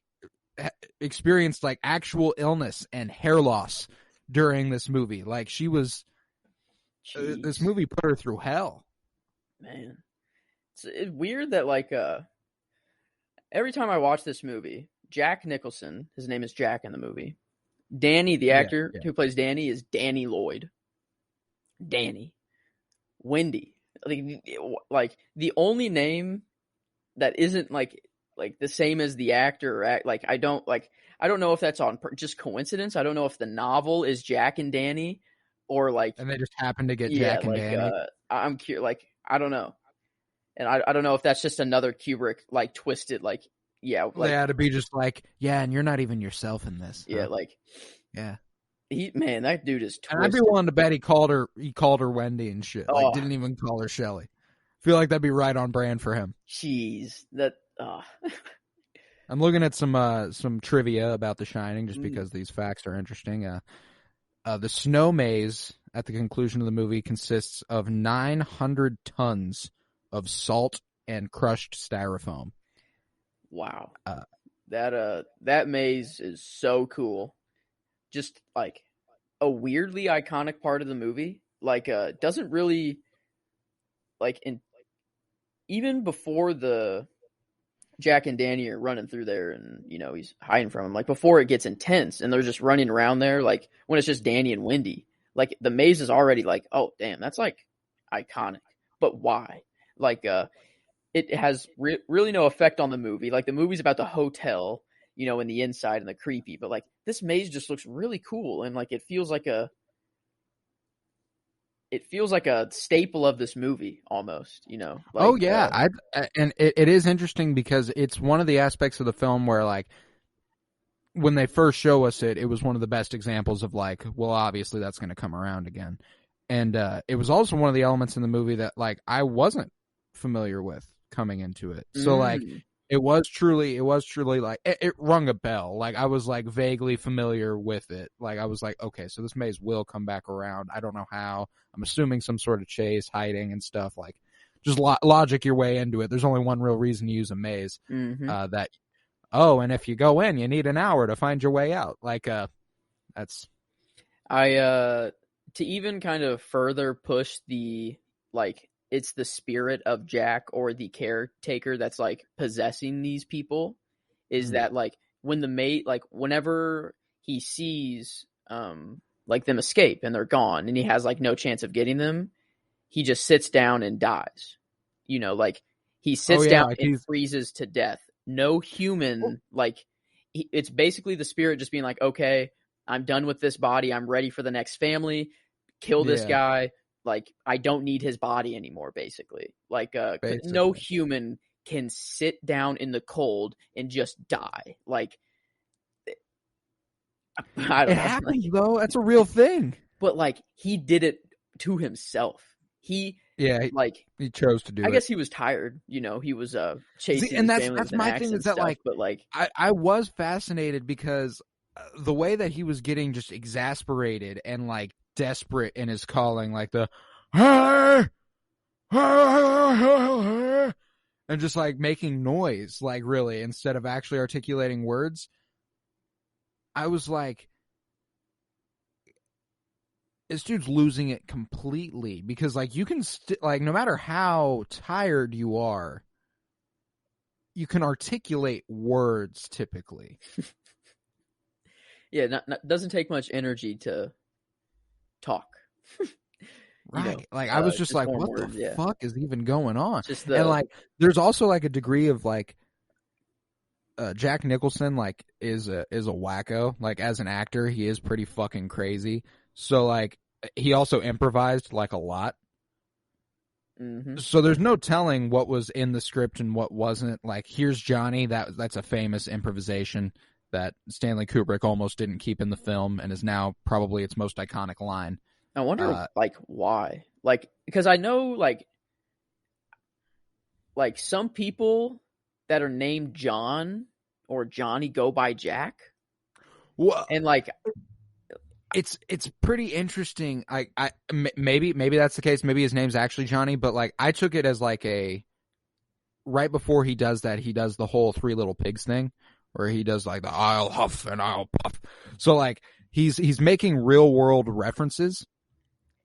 experienced like actual illness and hair loss during this movie. Like, she was, this movie put her through hell. Man, it's weird that like every time I watch this movie, Jack Nicholson, his name is Jack in the movie. Danny, the actor who plays Danny, is Danny Lloyd. Danny. Wendy. Like the only name that isn't like the same as the actor, I don't know if that's on just coincidence. I don't know if the novel is Jack and Danny, or like, and they just happen to get Jack and Danny. I'm curious, like, I don't know, and I don't know if that's just another Kubrick like twisted, like, yeah, like, they had to be just like, yeah, and you're not even yourself in this. Yeah, like, yeah. That dude is twisted. And I'd be willing to bet he called her Wendy and shit. Like, didn't even call her Shelley. Feel like that'd be right on brand for him. Jeez, that. I'm looking at some trivia about The Shining, just because these facts are interesting. The snow maze at the conclusion of the movie consists of 900 tons of salt and crushed styrofoam. Wow, that maze is so cool. Just like a weirdly iconic part of the movie. Like, doesn't really like even before the Jack and Danny are running through there, and he's hiding from him. Like, before it gets intense, and they're just running around there. Like, when it's just Danny and Wendy, like, the maze is already like, oh damn, that's like iconic. But why? Like, it has really no effect on the movie. Like, the movie's about the hotel, in the inside and the creepy, but like, this maze just looks really cool, and like, it feels like a staple of this movie almost, Like, oh yeah, and it is interesting because it's one of the aspects of the film where, like, when they first show us it was one of the best examples of like, well, obviously that's going to come around again, and it was also one of the elements in the movie that like I wasn't familiar with coming into it, so like. It was truly like, it rung a bell. Like, I was like vaguely familiar with it. Like, I was like, okay, so this maze will come back around. I don't know how. I'm assuming some sort of chase, hiding and stuff. Like, just logic your way into it. There's only one real reason to use a maze. And if you go in, you need an hour to find your way out. Like, that's. To even kind of further push the, like, it's the spirit of Jack or the caretaker that's like possessing these people, is that like when the mate, like whenever he sees like them escape and they're gone and he has like no chance of getting them, he just sits down and dies. Like, he sits down like and freezes to death. No human, like, it's basically the spirit just being like, okay, I'm done with this body. I'm ready for the next family. Kill this guy. Like, I don't need his body anymore, basically. Like, no human can sit down in the cold and just die. Like, I don't know. It happens, though. That's a real thing. But, like, he did it to himself. He chose to do it. I guess he was tired. He was chasing his family that's my thing, is that, like, but, like, I was fascinated because the way that he was getting just exasperated and, like, desperate in his calling, like the and just like making noise, like, really, instead of actually articulating words. I was like, this dude's losing it completely, because like, you can like, no matter how tired you are, you can articulate words typically. Yeah, doesn't take much energy to talk. Right. Like, I was just like, what the fuck is even going on? And like, there's also like a degree of like, Jack Nicholson is a wacko. Like, as an actor, he is pretty fucking crazy. So like, he also improvised like a lot. Mm-hmm. So there's no telling what was in the script and what wasn't. Like, here's Johnny. That's a famous improvisation that Stanley Kubrick almost didn't keep in the film and is now probably its most iconic line. I wonder, why? Because I know, some people that are named John or Johnny go by Jack. Well, and it's pretty interesting. Maybe that's the case. Maybe his name's actually Johnny, but I took it as right before he does that, he does the whole Three Little Pigs thing, where he does the I'll huff and I'll puff. So he's making real world references.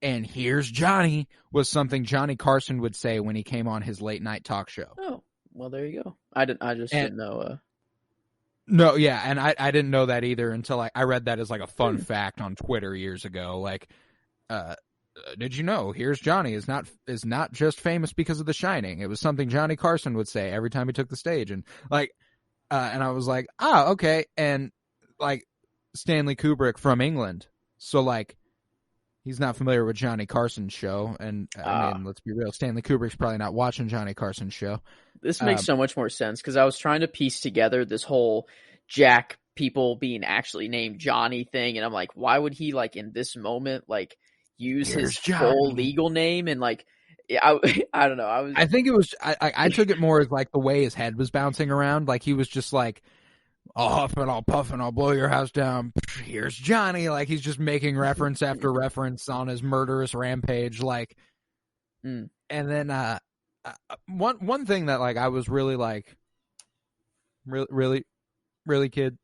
And here's Johnny was something Johnny Carson would say when he came on his late night talk show. Oh, well, there you go. I didn't know. No, yeah, and I didn't know that either until I read that as a fun fact on Twitter years ago. Did you know? Here's Johnny is not just famous because of The Shining. It was something Johnny Carson would say every time he took the stage, and and I was like, okay, and Stanley Kubrick from England, so he's not familiar with Johnny Carson's show, and I mean, let's be real, Stanley Kubrick's probably not watching Johnny Carson's show. This makes so much more sense because I was trying to piece together this whole Jack people being actually named Johnny thing, and I'm like, why would he in this moment use his full legal name? And I don't know. I think it was I took it more as the way his head was bouncing around, he was just I'll huff and I'll puff and I'll blow your house down. Here's Johnny. He's just making reference after reference on his murderous rampage. And then one thing that I was really really kid.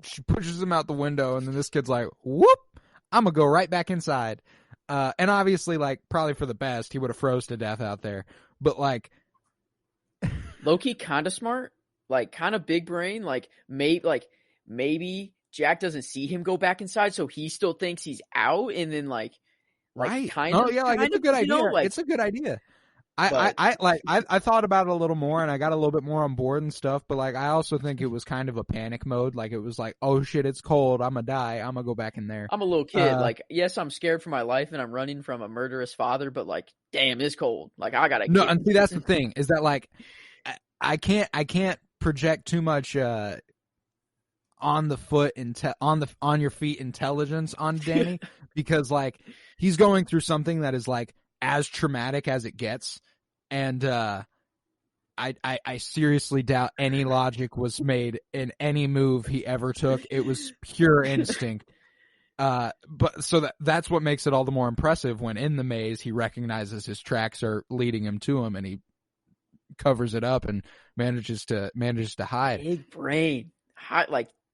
She pushes him out the window, and then this kid's like, whoop, I'm gonna go right back inside. And obviously probably for the best, he would have froze to death out there. But low-key kind of smart. Kind of big brain, maybe Jack doesn't see him go back inside, so he still thinks he's out, and then right? It's a good idea. It's a good idea. I thought about it a little more, and I got a little bit more on board and stuff. But I also think it was kind of a panic mode. It was oh shit, it's cold. I'm gonna die. I'm gonna go back in there. I'm a little kid. Yes, I'm scared for my life, and I'm running from a murderous father. But damn, it's cold. I gotta. No, and see, that's the thing is that I can't project too much on your feet intelligence on Danny because he's going through something that is as traumatic as it gets, and I seriously doubt any logic was made in any move he ever took. It was pure instinct. But so that's what makes it all the more impressive when in the maze he recognizes his tracks are leading him to him, and he covers it up and manages to hide. Big brain,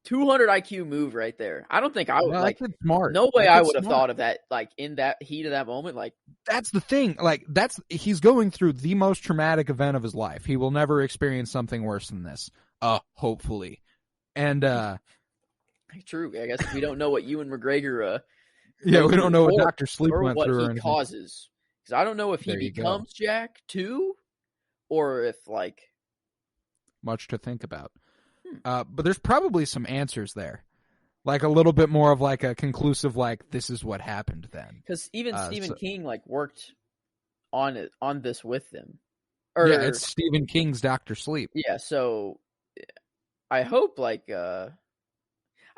200 IQ move right there. I don't think I would that's smart. No way I would have thought of that in that heat of that moment. That's the thing. He's going through the most traumatic event of his life. He will never experience something worse than this. Hopefully. And true. I guess we don't know what Ewan McGregor we don't know what Dr. Sleep went what through he causes. Because I don't know if he becomes Jack too, or if much to think about. But there's probably some answers there. A little bit more of a conclusive this is what happened then. Because even Stephen King worked on this with them. Yeah, it's Stephen King's Dr. Sleep. Yeah, so I hope I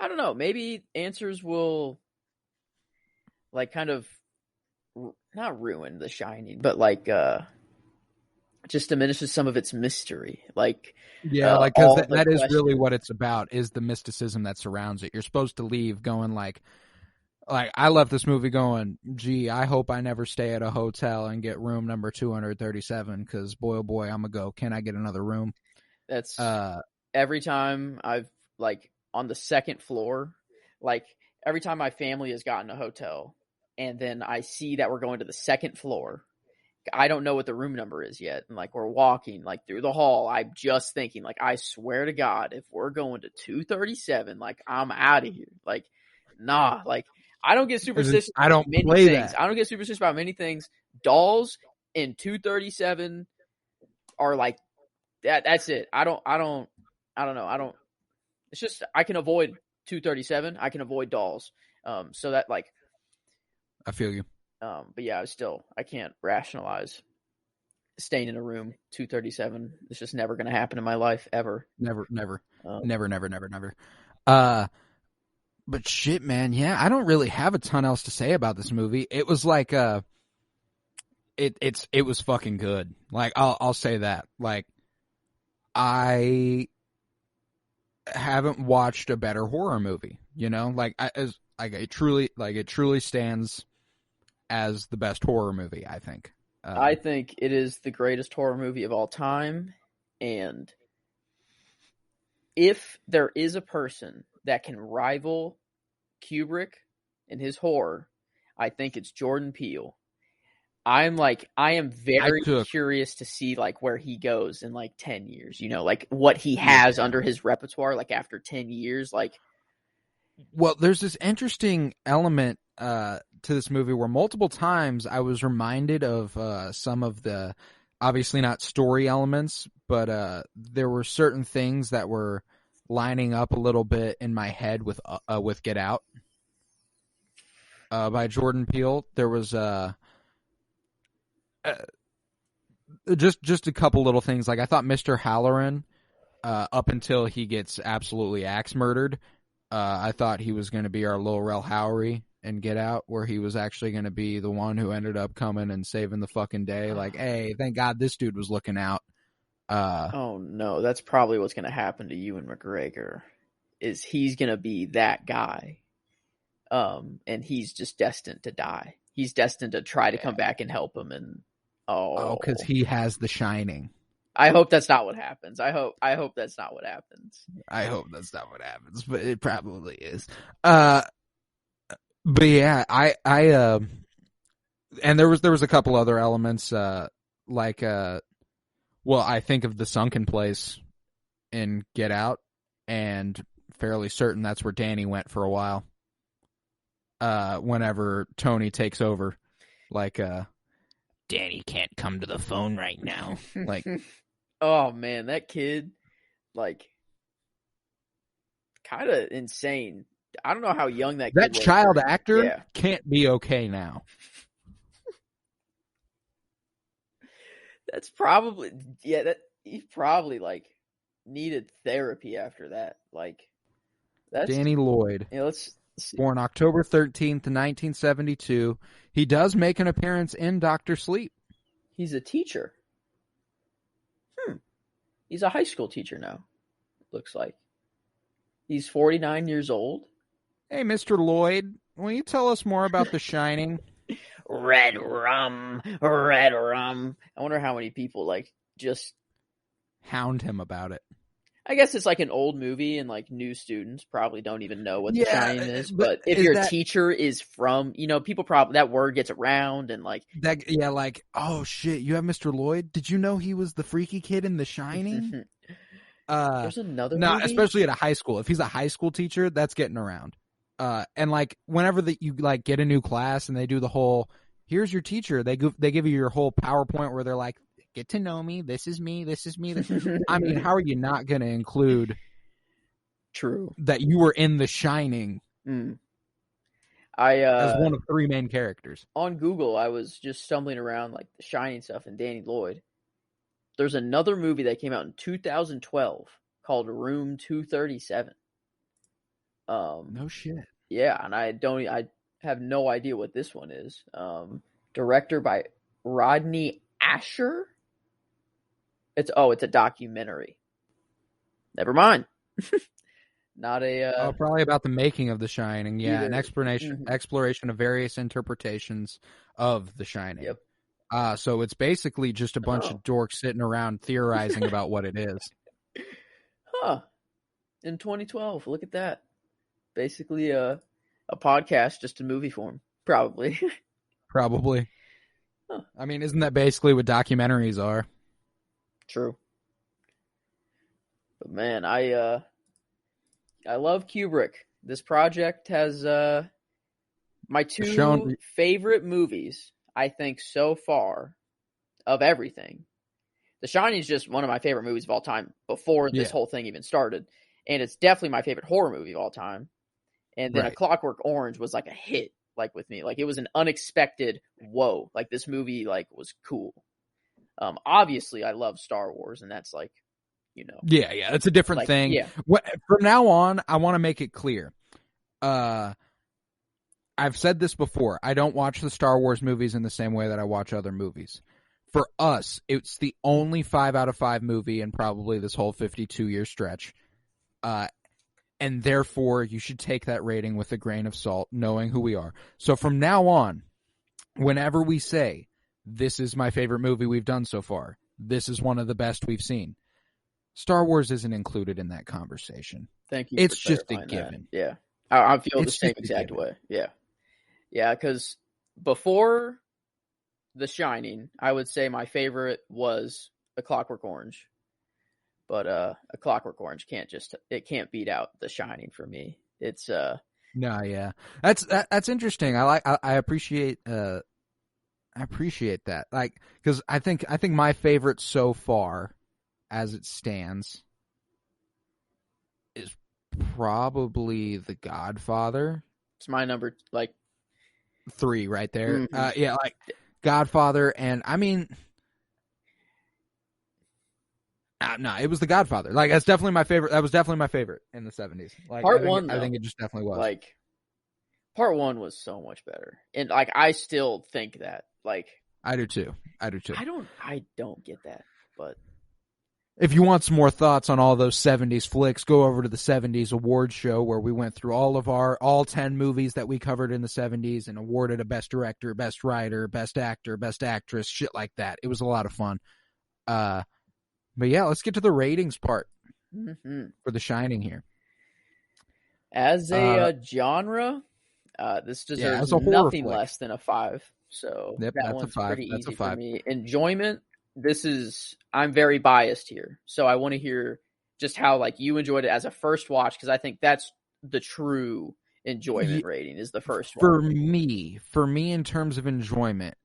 don't know, maybe answers will kind of not ruin The Shining, but just diminishes some of its mystery. Because that is really what it's about, is the mysticism that surrounds it. You're supposed to leave going I left this movie going, gee, I hope I never stay at a hotel and get room number 237 because boy, oh boy, I'm going to go, can I get another room? That's every time I've on the second floor, every time my family has gotten a hotel and then I see that we're going to the second floor, I don't know what the room number is yet. And we're walking through the hall. I'm just thinking I swear to God, if we're going to 237, I'm out of here. Nah, I don't get superstitious. I don't play things. I don't get superstitious about many things. Dolls in 237 are that. That's it. I don't know. It's just, I can avoid 237. I can avoid dolls. So that like, I feel you. But yeah, I can't rationalize staying in a room 237. It's just never going to happen in my life ever. Never. But shit, man, yeah, I don't really have a ton else to say about this movie. It was like, it was fucking good. Like, I'll say that. Like, I haven't watched a better horror movie. You know, it truly stands as the best horror movie, I think. I think it is the greatest horror movie of all time, and if there is a person that can rival Kubrick in his horror, I think it's Jordan Peele. I am very curious to see like where he goes in like 10 years, you know, like what he has under his repertoire, like after 10 years, like. Well, there's this interesting element to this movie where multiple times I was reminded of some of the, obviously not story elements, but there were certain things that were lining up a little bit in my head with Get Out by Jordan Peele. There was just a couple little things. Like I thought Mr. Halloran, up until he gets absolutely axe murdered, I thought he was going to be our Lil Rel Howery in Get Out, where he was actually going to be the one who ended up coming and saving the fucking day. Like, hey, thank God this dude was looking out. Oh no, that's probably what's going to happen to Ewan McGregor. Is he's going to be that guy, and he's just destined to die. He's destined to try to come back and help him, and because he has The Shining. I hope that's not what happens. I hope that's not what happens. I hope that's not what happens, but it probably is. But yeah, I and there was a couple other elements, like well, I think of the sunken place in Get Out, and fairly certain that's where Danny went for a while. Whenever Tony takes over, like, Danny can't come to the phone right now. Like, oh man, that kid, like, kind of insane. I don't know how young that kid was. Child actor can't be okay now. That's probably that he probably like needed therapy after that. Like, that's Danny Lloyd. Yeah, let's see. Born October 13th, 1972. He does make an appearance in Dr. Sleep. He's a teacher. He's a high school teacher now, looks like. He's 49 years old. Hey, Mr. Lloyd, will you tell us more about The Shining? Red rum, red rum. I wonder how many people, like, just hound him about it. I guess it's like an old movie, and like new students probably don't even know what The Shining is. But if your teacher is from, you know, people probably, that word gets around, and like that. Yeah, like, oh shit, you have Mr. Lloyd. Did you know he was the freaky kid in The Shining? There's another movie? Especially at a high school. If he's a high school teacher, that's getting around. And like whenever you like get a new class and they do the whole, here's your teacher. They give you your whole PowerPoint where they're like, get to know me. This is me. This is me. I mean, how are you not going to include that you were in The Shining as one of three main characters? On Google, I was just stumbling around like The Shining stuff and Danny Lloyd. There's another movie that came out in 2012 called Room 237. No shit. Yeah, and I have no idea what this one is. Director by Rodney Asher. It's a documentary. Never mind. Not a probably about the making of The Shining. Yeah, either. An exploration of various interpretations of The Shining. Yep. So it's basically just a bunch of dorks sitting around theorizing about what it is. Huh. In 2012, look at that. Basically a podcast just in movie form, probably. Probably. Huh. I mean, isn't that basically what documentaries are? True. But man, I love Kubrick. This project has my two favorite movies, I think, so far of everything. The Shining is just one of my favorite movies of all time before this whole thing even started. And it's definitely my favorite horror movie of all time. And then Right. A Clockwork Orange was like a hit, like with me. Like it was an unexpected whoa. Like this movie like was cool. Obviously I love Star Wars, and that's like, you know. Yeah, it's a different like, thing. Yeah. From now on, I want to make it clear. I've said this before. I don't watch the Star Wars movies in the same way that I watch other movies. For us, it's the only 5 out of 5 movie in probably this whole 52-year stretch. And therefore, you should take that rating with a grain of salt, knowing who we are. So from now on, whenever we say, this is my favorite movie we've done so far, this is one of the best we've seen, Star Wars isn't included in that conversation. Thank you. It's for just a clarifying given. that. Yeah. I feel the It's same just a exact given. way. Yeah. Yeah, because before The Shining, I would say my favorite was A Clockwork Orange. But A Clockwork Orange can't beat out The Shining for me. It's No, yeah. That's interesting. I appreciate that. Like, because I think my favorite so far, as it stands, is probably The Godfather. it's my number 3 right there. Mhm. Yeah, like Godfather, and I mean, no, it was The Godfather. Like, that's definitely my favorite. That was definitely my favorite in the 70s. Like, Part I think, one, I though, think it just definitely was. like Part 1 was so much better, and like I still think that. Like I do too. I don't get that, but if you want some more thoughts on all those 70s flicks, go over to the 70s awards show where we went through all 10 movies that we covered in the 70s and awarded a best director, best writer, best actor, best actress, shit like that. It was a lot of fun. But yeah, let's get to the ratings part for The Shining here. As a genre, this deserves nothing flick. less than a 5. So Yep, that that's one's a 5. pretty That's easy a 5. for me. Enjoyment, I'm very biased here. So I want to hear just how like you enjoyed it as a first watch, because I think that's the true enjoyment rating is the first for watch. For me in terms of enjoyment,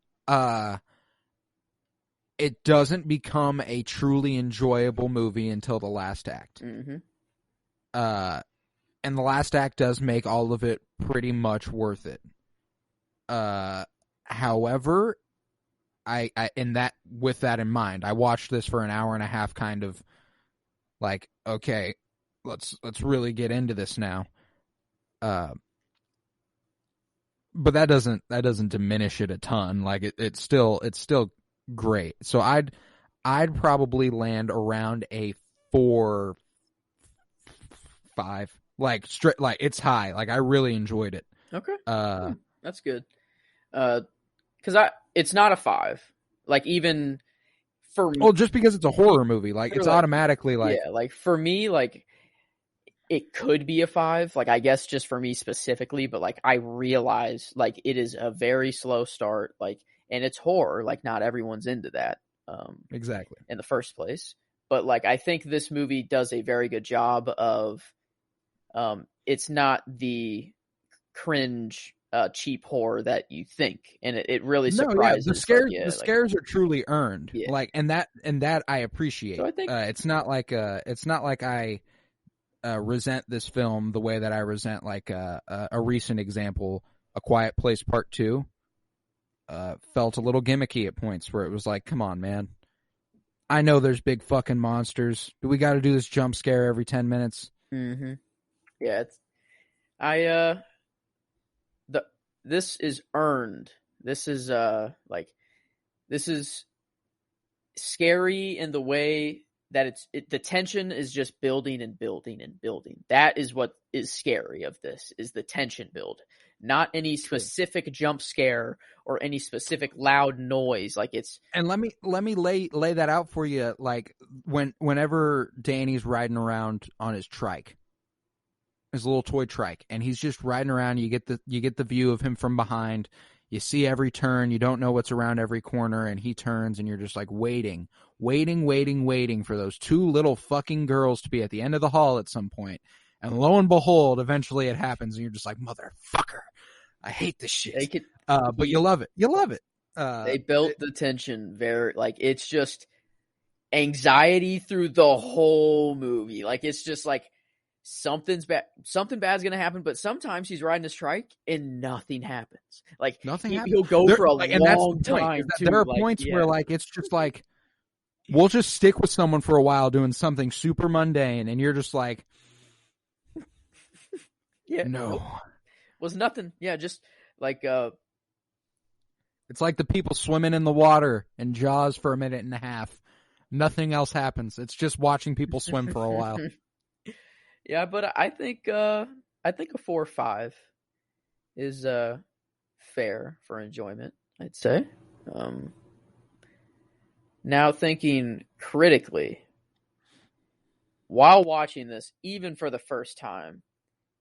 it doesn't become a truly enjoyable movie until the last act. Mm-hmm. And the last act does make all of it pretty much worth it. However, with that in mind, I watched this for an hour and a half, kind of like, okay, let's really get into this now. But that doesn't diminish it a ton. Like it's still great. So I'd probably land around a 4, 5. Like straight, like it's high. Like I really enjoyed it. Okay. That's good. Because it's not a 5. Like even for me, well, just because it's a horror movie, like it's automatically like, yeah. Like for me, like it could be a 5. Like I guess just for me specifically, but like I realize like it is a very slow start. Like, and it's horror. Like not everyone's into that. Exactly. In the first place, but like I think this movie does a very good job of. It's not the cringe, cheap horror that you think, and it really surprises. The scares are truly earned. Yeah. Like, and that I appreciate. So I think it's not like I resent this film the way that I resent like a recent example, A Quiet Place Part 2. Felt a little gimmicky at points where it was like, come on, man. I know there's big fucking monsters. Do we got to do this jump scare every 10 minutes? Mm-hmm. Yeah, this is earned. This is this is scary in the way that the tension is just building and building and building. That is what is scary of this, is the tension build, not any specific jump scare or any specific loud noise. Like it's. And let me lay that out for you. Like whenever Danny's riding around on his trike. His little toy trike, and he's just riding around. You get the view of him from behind. You see every turn. You don't know what's around every corner, and he turns, and you're just like waiting for those 2 little fucking girls to be at the end of the hall at some point. And lo and behold, eventually it happens, and you're just like, motherfucker, I hate this shit. But you love it. You love it. They built the tension very, like, it's just anxiety through the whole movie. Like, it's just like, something bad's gonna happen, but sometimes he's riding a strike and nothing happens. Like Nothing happens. He'll go for a long time. There are points where like it's just like we'll just stick with someone for a while doing something super mundane, and you're just like, yeah, no, was nothing. Yeah, just like it's like the people swimming in the water in Jaws for a minute and a half. Nothing else happens. It's just watching people swim for a while. Yeah, but I think a 4 or 5 is fair for enjoyment, I'd say. Now thinking critically, while watching this, even for the first time,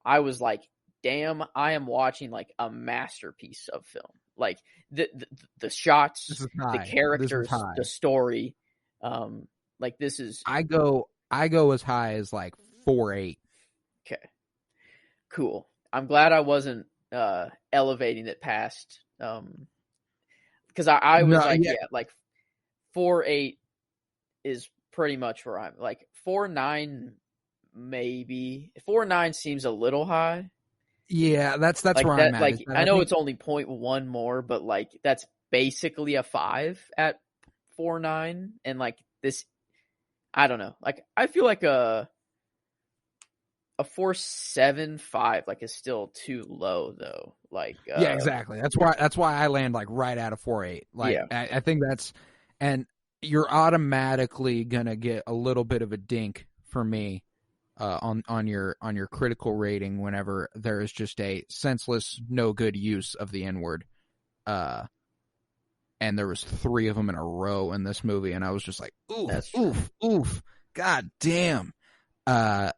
I was like, damn, I am watching like a masterpiece of film. Like the shots, the characters, the story. Like this is. I go as high as like 4.8. Okay, cool. I'm glad I wasn't elevating it past because I was like 4.8 is pretty much where I'm like 4.9 maybe. 4.9 seems a little high. Yeah, that's like where I'm at. Like I know it's only 0.1 more, but like that's basically a 5 at 4.9, and like this, I don't know. Like I feel like a 4.75 like is still too low though. Like yeah, exactly. That's why I land like right at a 4.8. Like I think that's, and you're automatically gonna get a little bit of a dink for me on your critical rating whenever there is just a senseless, no good use of the N-word. And there was 3 of them in a row in this movie, and I was just like, oof, god damn. And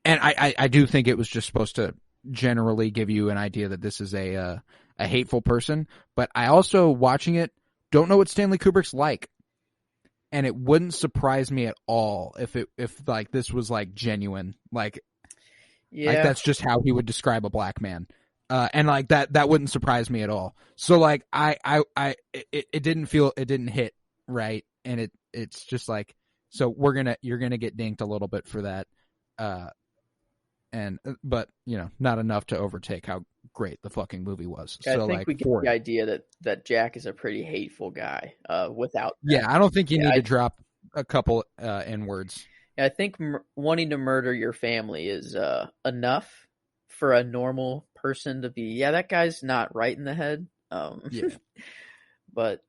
I do think it was just supposed to generally give you an idea that this is a hateful person, but I also, watching it, don't know what Stanley Kubrick's like. And it wouldn't surprise me at all if like this was like genuine, like that's just how he would describe a black man, and like that wouldn't surprise me at all. So like it didn't hit right, and it's just like, so you're gonna get dinked a little bit for that, but not enough to overtake how great the fucking movie was. I so think like we get the idea that Jack is a pretty hateful guy. Without that. Yeah, I don't think you need to drop a couple N-words. Yeah, I think wanting to murder your family is enough for a normal person to be. Yeah, that guy's not right in the head. Yeah, but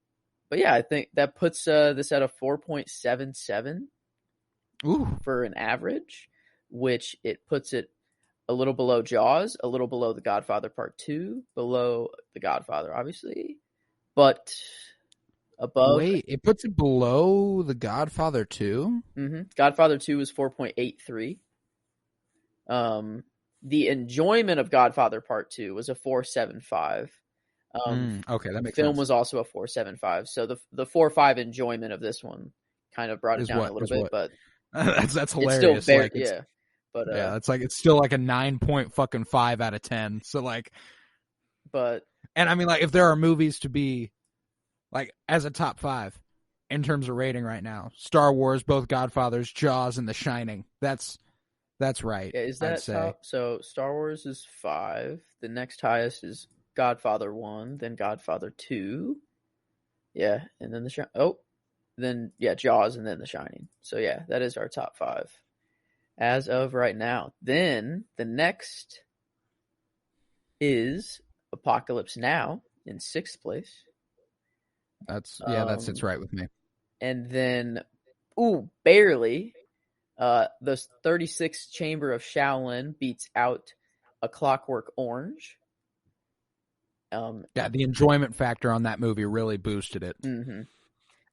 yeah, I think that puts this at a 4.77. Ooh, for an average, which it puts it a little below Jaws, a little below The Godfather Part 2, below The Godfather, obviously, but above. Wait, it puts it below The Godfather 2? Mm-hmm. Godfather 2 is 4.83. The enjoyment of Godfather Part 2 was a 4.75. Okay, that makes sense. Film was also a 4.75. So the 4.5 enjoyment of this one kind of brought it down a little bit, but that's hilarious. It's still very, yeah. But yeah, it's still like a 9.5 out of 10. So like, and I mean, like, if there are movies to be like as a top 5 in terms of rating right now, Star Wars, both Godfathers, Jaws, and The Shining. That's right. Yeah, is that top? So Star Wars is 5. The next highest is Godfather 1, then Godfather 2. Yeah, and then Jaws, and then The Shining. So yeah, that is our top 5. As of right now. Then the next is Apocalypse Now in 6th place. That sits right with me. And then, barely, the 36th Chamber of Shaolin beats out A Clockwork Orange. The enjoyment factor on that movie really boosted it. Mm-hmm.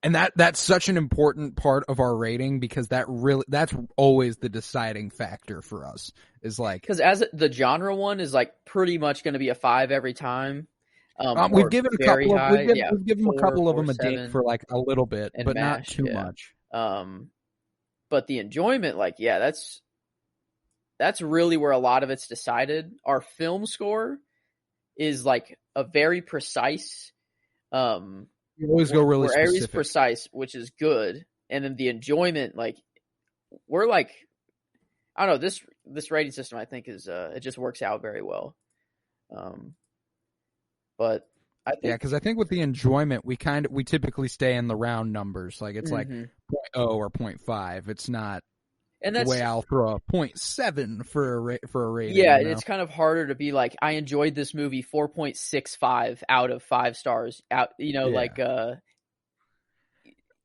And that's such an important part of our rating, because that's always the deciding factor for us, is like, because as the genre one is like pretty much going to be a 5 every time. We've given a couple of we've given a couple of them a dink for like a little bit, but not too much. But the enjoyment, like, yeah, that's really where a lot of it's decided. Our film score is like a very precise. You always go really specific. Very precise, which is good. And then the enjoyment, like, we're like, I don't know, this rating system I think is it just works out very well. But I think because I think with the enjoyment we typically stay in the round numbers, like it's like 0.0 or 0.5. It's not. And that's the way I'll throw a 0.7 for a rating. Yeah, it's kind of harder to be like, I enjoyed this movie 4.65 out of 5 stars.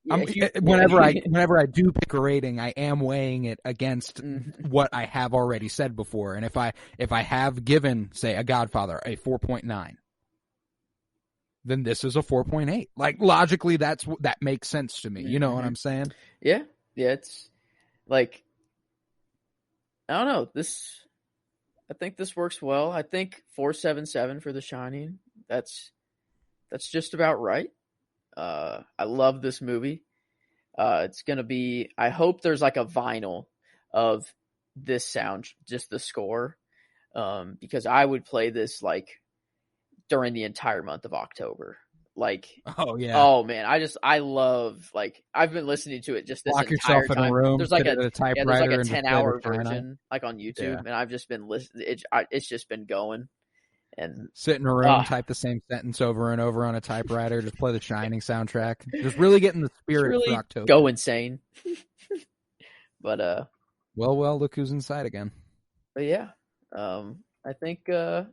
Whenever I do pick a rating, I am weighing it against what I have already said before. And if I have given, say, A Godfather a 4.9, then this is a 4.8. Like, logically, that makes sense to me. You know what I'm saying? Yeah, it's like, I don't know. I think this works well. I think 4.77 for The Shining. That's just about right. I love this movie. It's gonna be. I hope there's like a vinyl of this sound, just the score, because I would play this like during the entire month of October. Like, oh man, I love, like, I've been listening to it just this entire time. In a room, there's like a 10-hour version like on YouTube, and I've just been listening. It's just been going. And sit in a room, type the same sentence over and over on a typewriter, just play the Shining soundtrack. Just really getting the spirit really for October. Go insane. But well, look who's inside again. But yeah, I think I've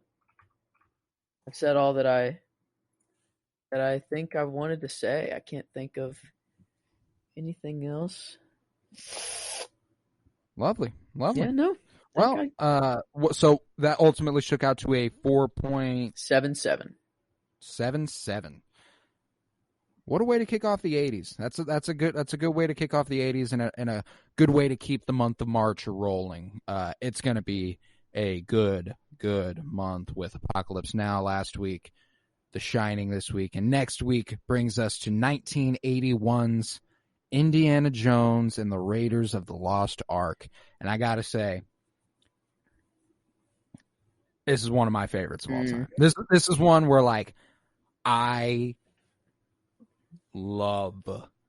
said all that I think I wanted to say. I can't think of anything else. Lovely. Yeah, no. Well, so that ultimately shook out to a 4.77. 77. What a way to kick off the 80s. That's a good way to kick off the 80s, and a good way to keep the month of March rolling. It's going to be a good month with Apocalypse Now last week, The Shining this week, and next week brings us to 1981's Indiana Jones and the Raiders of the Lost Ark. And I got to say, this is one of my favorites of all time. This is one where, like, I love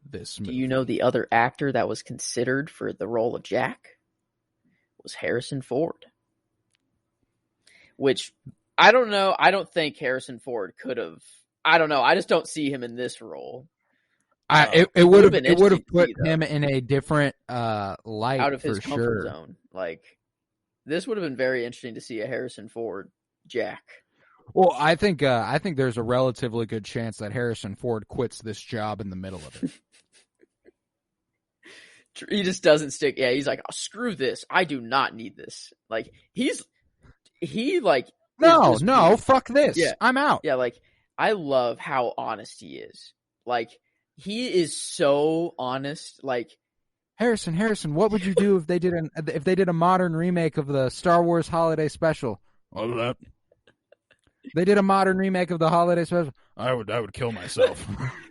this movie. Do you know the other actor that was considered for the role of Jack? It was Harrison Ford. Which, I don't know. I don't think Harrison Ford could have. I don't know. I just don't see him in this role. It would have put him in a different light, out of his for comfort sure. zone. Like, this would have been very interesting to see a Harrison Ford Jack. Well, I think there's a relatively good chance that Harrison Ford quits this job in the middle of it. He just doesn't stick. Yeah, he's like, oh, screw this. I do not need this. Like, no, fuck this. Yeah. I'm out. Yeah, like, I love how honest he is. Like, he is so honest. Like, Harrison, what would you do if they did a modern remake of the Star Wars Holiday Special? What was that? They did a modern remake of the Holiday Special. I would kill myself.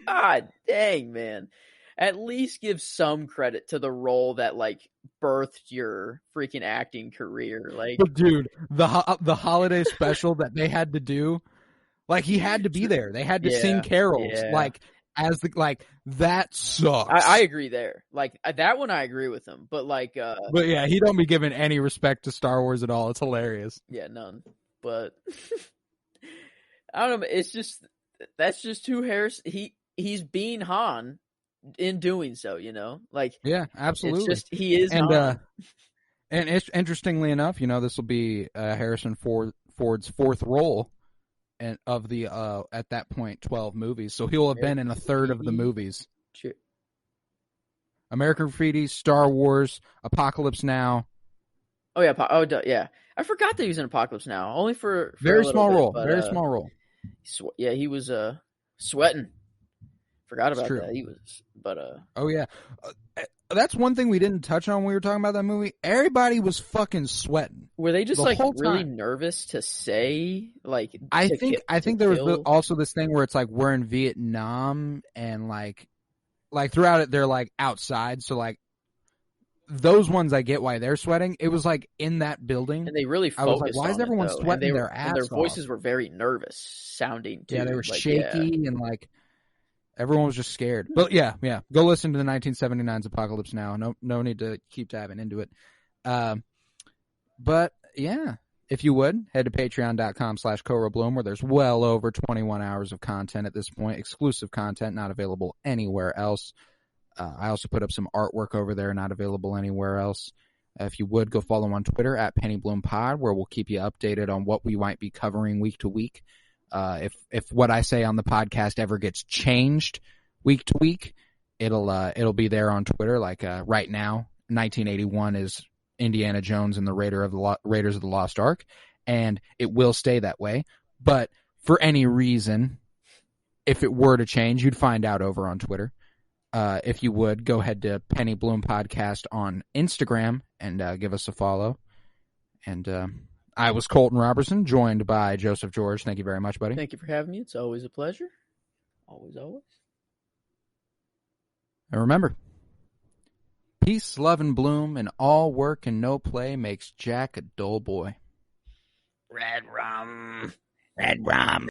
God dang, man. At least give some credit to the role that, like, birthed your freaking acting career. Like, but dude, the Holiday Special that they had to do, like, he had to be there. They had to sing carols. Yeah. Like, that sucks. I agree there. Like, that one I agree with him. But, like, but yeah, he don't be giving any respect to Star Wars at all. It's hilarious. Yeah, none. But I don't know. It's just, that's just who he's being Han in doing so, you know? Like, yeah, absolutely. It's just, he is Han. And interestingly enough, you know, this will be Harrison Ford's fourth role of the at that point 12 movies, so he'll have been in a third of the movies. Sure. American Graffiti, Star Wars, Apocalypse Now. Oh yeah, yeah. I forgot that he was in Apocalypse Now. Only for very a small bit, role. But, very small role. Yeah, he was sweating. Forgot about that. He was, but oh yeah, that's one thing we didn't touch on when we were talking about that movie. Everybody was fucking sweating. Were they just like really nervous to say, like? I think there was also this thing where it's like we're in Vietnam and like throughout it they're like outside, so like those ones I get why they're sweating. It was like in that building, and they really focused. I was like, why is everyone sweating their ass off? Their voices were very nervous sounding too. Yeah, they were like, shaky and like. Everyone was just scared. But yeah. Go listen to the 1979's Apocalypse Now. No need to keep diving into it. But yeah, if you would, head to patreon.com/CoraBloom, where there's well over 21 hours of content at this point, exclusive content, not available anywhere else. I also put up some artwork over there, not available anywhere else. If you would, go follow on Twitter at PennyBloomPod, where we'll keep you updated on what we might be covering week to week. If what I say on the podcast ever gets changed week to week, it'll be there on Twitter. Like right now, 1981 is Indiana Jones and the Raiders of the Lost Ark, and it will stay that way. But for any reason, if it were to change, you'd find out over on Twitter. If you would, go ahead to Penny Bloom Podcast on Instagram and give us a follow. And I was Colton Robertson, joined by Joseph George. Thank you very much, buddy. Thank you for having me. It's always a pleasure. Always, always. And remember, peace, love, and bloom, and all work and no play makes Jack a dull boy. Red rum. Red rum.